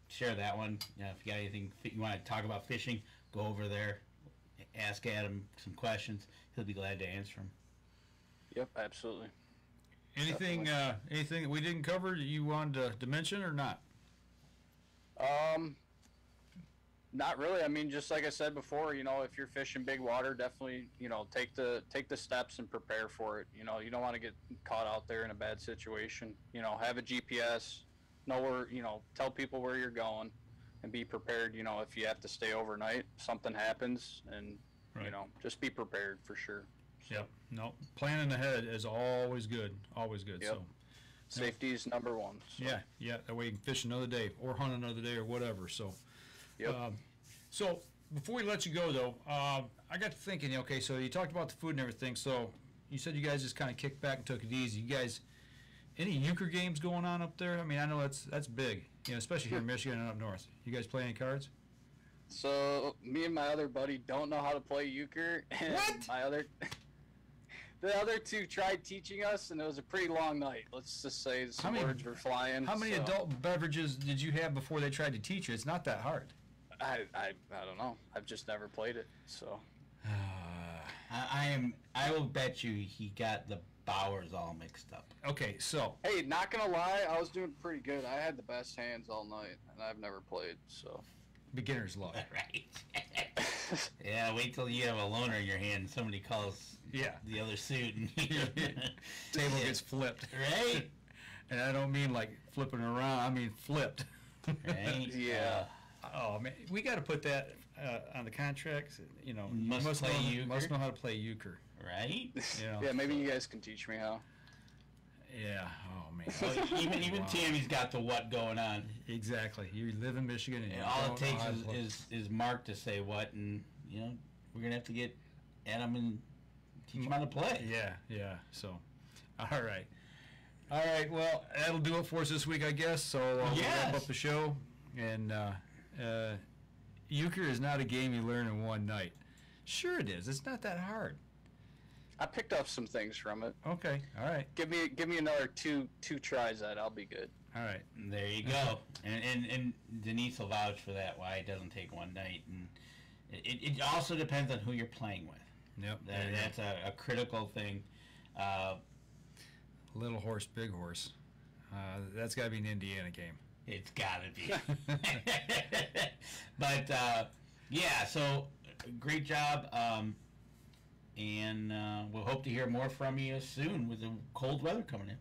C: share that one. If you got anything you want to talk about fishing, go over there, ask Adam some questions. He'll be glad to answer them.
E: Yep, absolutely.
D: Anything that we didn't cover that you wanted to mention or not?
E: Not really. I mean, just like I said before, if you're fishing big water, definitely, take the steps and prepare for it. You don't want to get caught out there in a bad situation. Have a GPS, know where, tell people where you're going, and be prepared. If you have to stay overnight, something happens, and
D: Right.
E: Just be prepared for sure.
D: Yep. No, planning ahead is always good. Always good.
E: Yep.
D: So.
E: Safety is number one. So.
D: Yeah. That way you can fish another day or hunt another day or whatever. So.
E: Yep.
D: So before we let you go, though, I got to thinking. Okay, so you talked about the food and everything. So you said you guys just kind of kicked back and took it easy. You guys, any euchre games going on up there? I mean, I know that's big. Especially here in Michigan and up north. You guys play any cards?
E: So me and my other buddy don't know how to play euchre, and
D: What?
E: the other two tried teaching us, and it was a pretty long night. Let's just say some words were flying.
D: How many
E: so
D: adult beverages did you have before they tried to teach you? It's not that hard.
E: I don't know. I've just never played it. So
C: I will bet you he got the Bowers all mixed up.
D: Okay, so
E: hey, not gonna lie, I was doing pretty good. I had the best hands all night, and I've never played. So
D: beginner's luck.
C: Right. Yeah, wait till you have a loaner in your hand and somebody calls
D: Yeah.
C: the other suit and
D: Table gets flipped.
C: right?
D: And I don't mean like flipping around. I mean flipped.
C: Right?
E: Yeah.
D: Oh man, we got to put that on the contracts.
C: Must play euchre.
D: Must know how to play euchre.
C: Right?
E: Yeah, maybe you guys can teach me how.
D: Yeah. Oh man.
C: Well, even
D: Wow.
C: Tammy's got the what going on.
D: Exactly. You live in Michigan, and
C: And
D: you
C: all
D: don't
C: it takes
D: know how to play.
C: is Mark to say what, and we're gonna have to get Adam and teach him how to play.
D: Yeah. So, all right. Well, that'll do it for us this week, I guess. So we'll wrap
C: Yes.
D: up the show. And euchre is not a game you learn in one night. Sure it is. It's not that hard.
E: I picked up some things from it.
D: Okay. All right.
E: Give me another two tries at it. I'll be good.
D: All right.
C: There you go. and Denise will vouch for that. Why it doesn't take one night, and it also depends on who you're playing with.
D: Yep.
C: That's a critical thing.
D: Little horse, big horse. That's got to be an Indiana game.
C: It's gotta be. But yeah, so great job, and we'll hope to hear more from you soon with the cold weather coming in.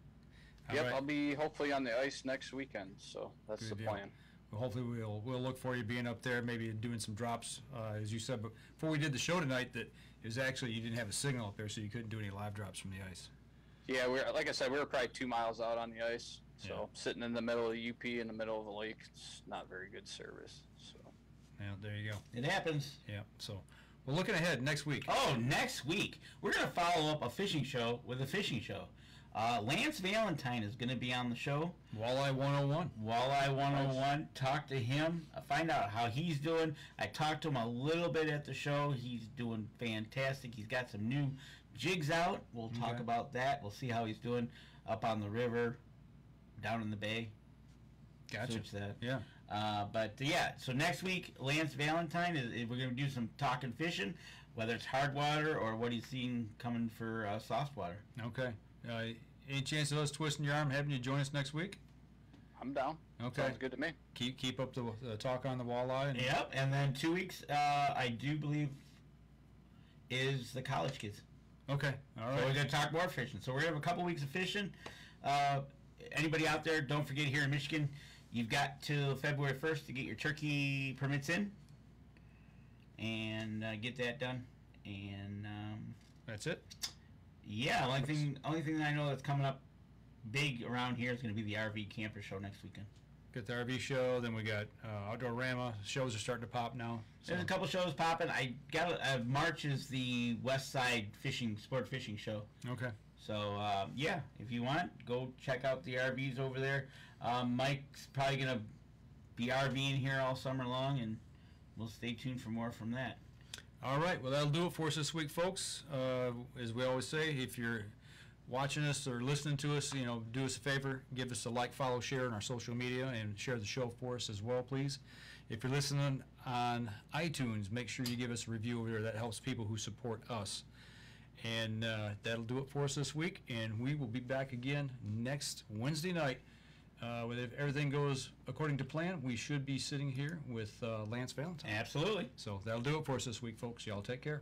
E: Yep,
D: right.
E: I'll be hopefully on the ice next weekend. So that's
D: Good
E: the
D: deal.
E: plan.
D: Well, hopefully we'll look for you being up there, maybe doing some drops, as you said before we did the show tonight. That it was actually you didn't have a signal up there, so you couldn't do any live drops from the ice.
E: Yeah, like I said, we were probably 2 miles out on the ice. So
D: Yeah.
E: sitting in the middle of the UP in the middle of a lake, it's not very good service. So
D: Yeah, there you go.
C: It happens.
D: Yeah. So we're looking ahead next week.
C: Oh, next week we're gonna follow up a fishing show with a fishing show. Lance Valentine is gonna be on the show.
D: Walleye 101.
C: Walleye 101. Talk to him. Find out how he's doing. I talked to him a little bit at the show. He's doing fantastic. He's got some new jigs out. We'll talk
D: Okay.
C: about that. We'll see how he's doing up on the river, down in the bay.
D: Gotcha.
C: Switch that.
D: Yeah.
C: But yeah, so next week, Lance Valentine, we're going to do some talking fishing, whether it's hard water or what he's seen coming for soft water.
D: Okay. Any chance of us twisting your arm, having you join us next week?
E: I'm down.
D: Okay.
E: Sounds good to me.
D: Keep up the talk on the walleye. And
C: Yep, and then 2 weeks, I do believe, is the college kids.
D: Okay. All
C: So we're
D: right.
C: going to talk more fishing. So we're going to have a couple weeks of fishing. Anybody out there, don't forget here in Michigan, you've got till February 1st to get your turkey permits in and get that done. And
D: That's it.
C: yeah, only thing that I know that's coming up big around here is going to be the RV camper show next weekend.
D: Got the RV show. Then we got Outdoor Rama. Shows are starting to pop now. So.
C: There's a couple shows popping. I got March is the West Side sport fishing show.
D: Okay.
C: So yeah, if you want, go check out the RVs over there. Mike's probably gonna be RVing here all summer long, and we'll stay tuned for more from that.
D: All right. Well, that'll do it for us this week, folks. As we always say, if you're watching us or listening to us, do us a favor, give us a like, follow, share on our social media, and share the show for us as well, please. If you're listening on iTunes, make sure you give us a review over there. That helps people who support us. And that'll do it for us this week, and we will be back again next Wednesday night. If everything goes according to plan, we should be sitting here with Lance Valentine.
C: Absolutely.
D: So that'll do it for us this week, folks. Y'all take care.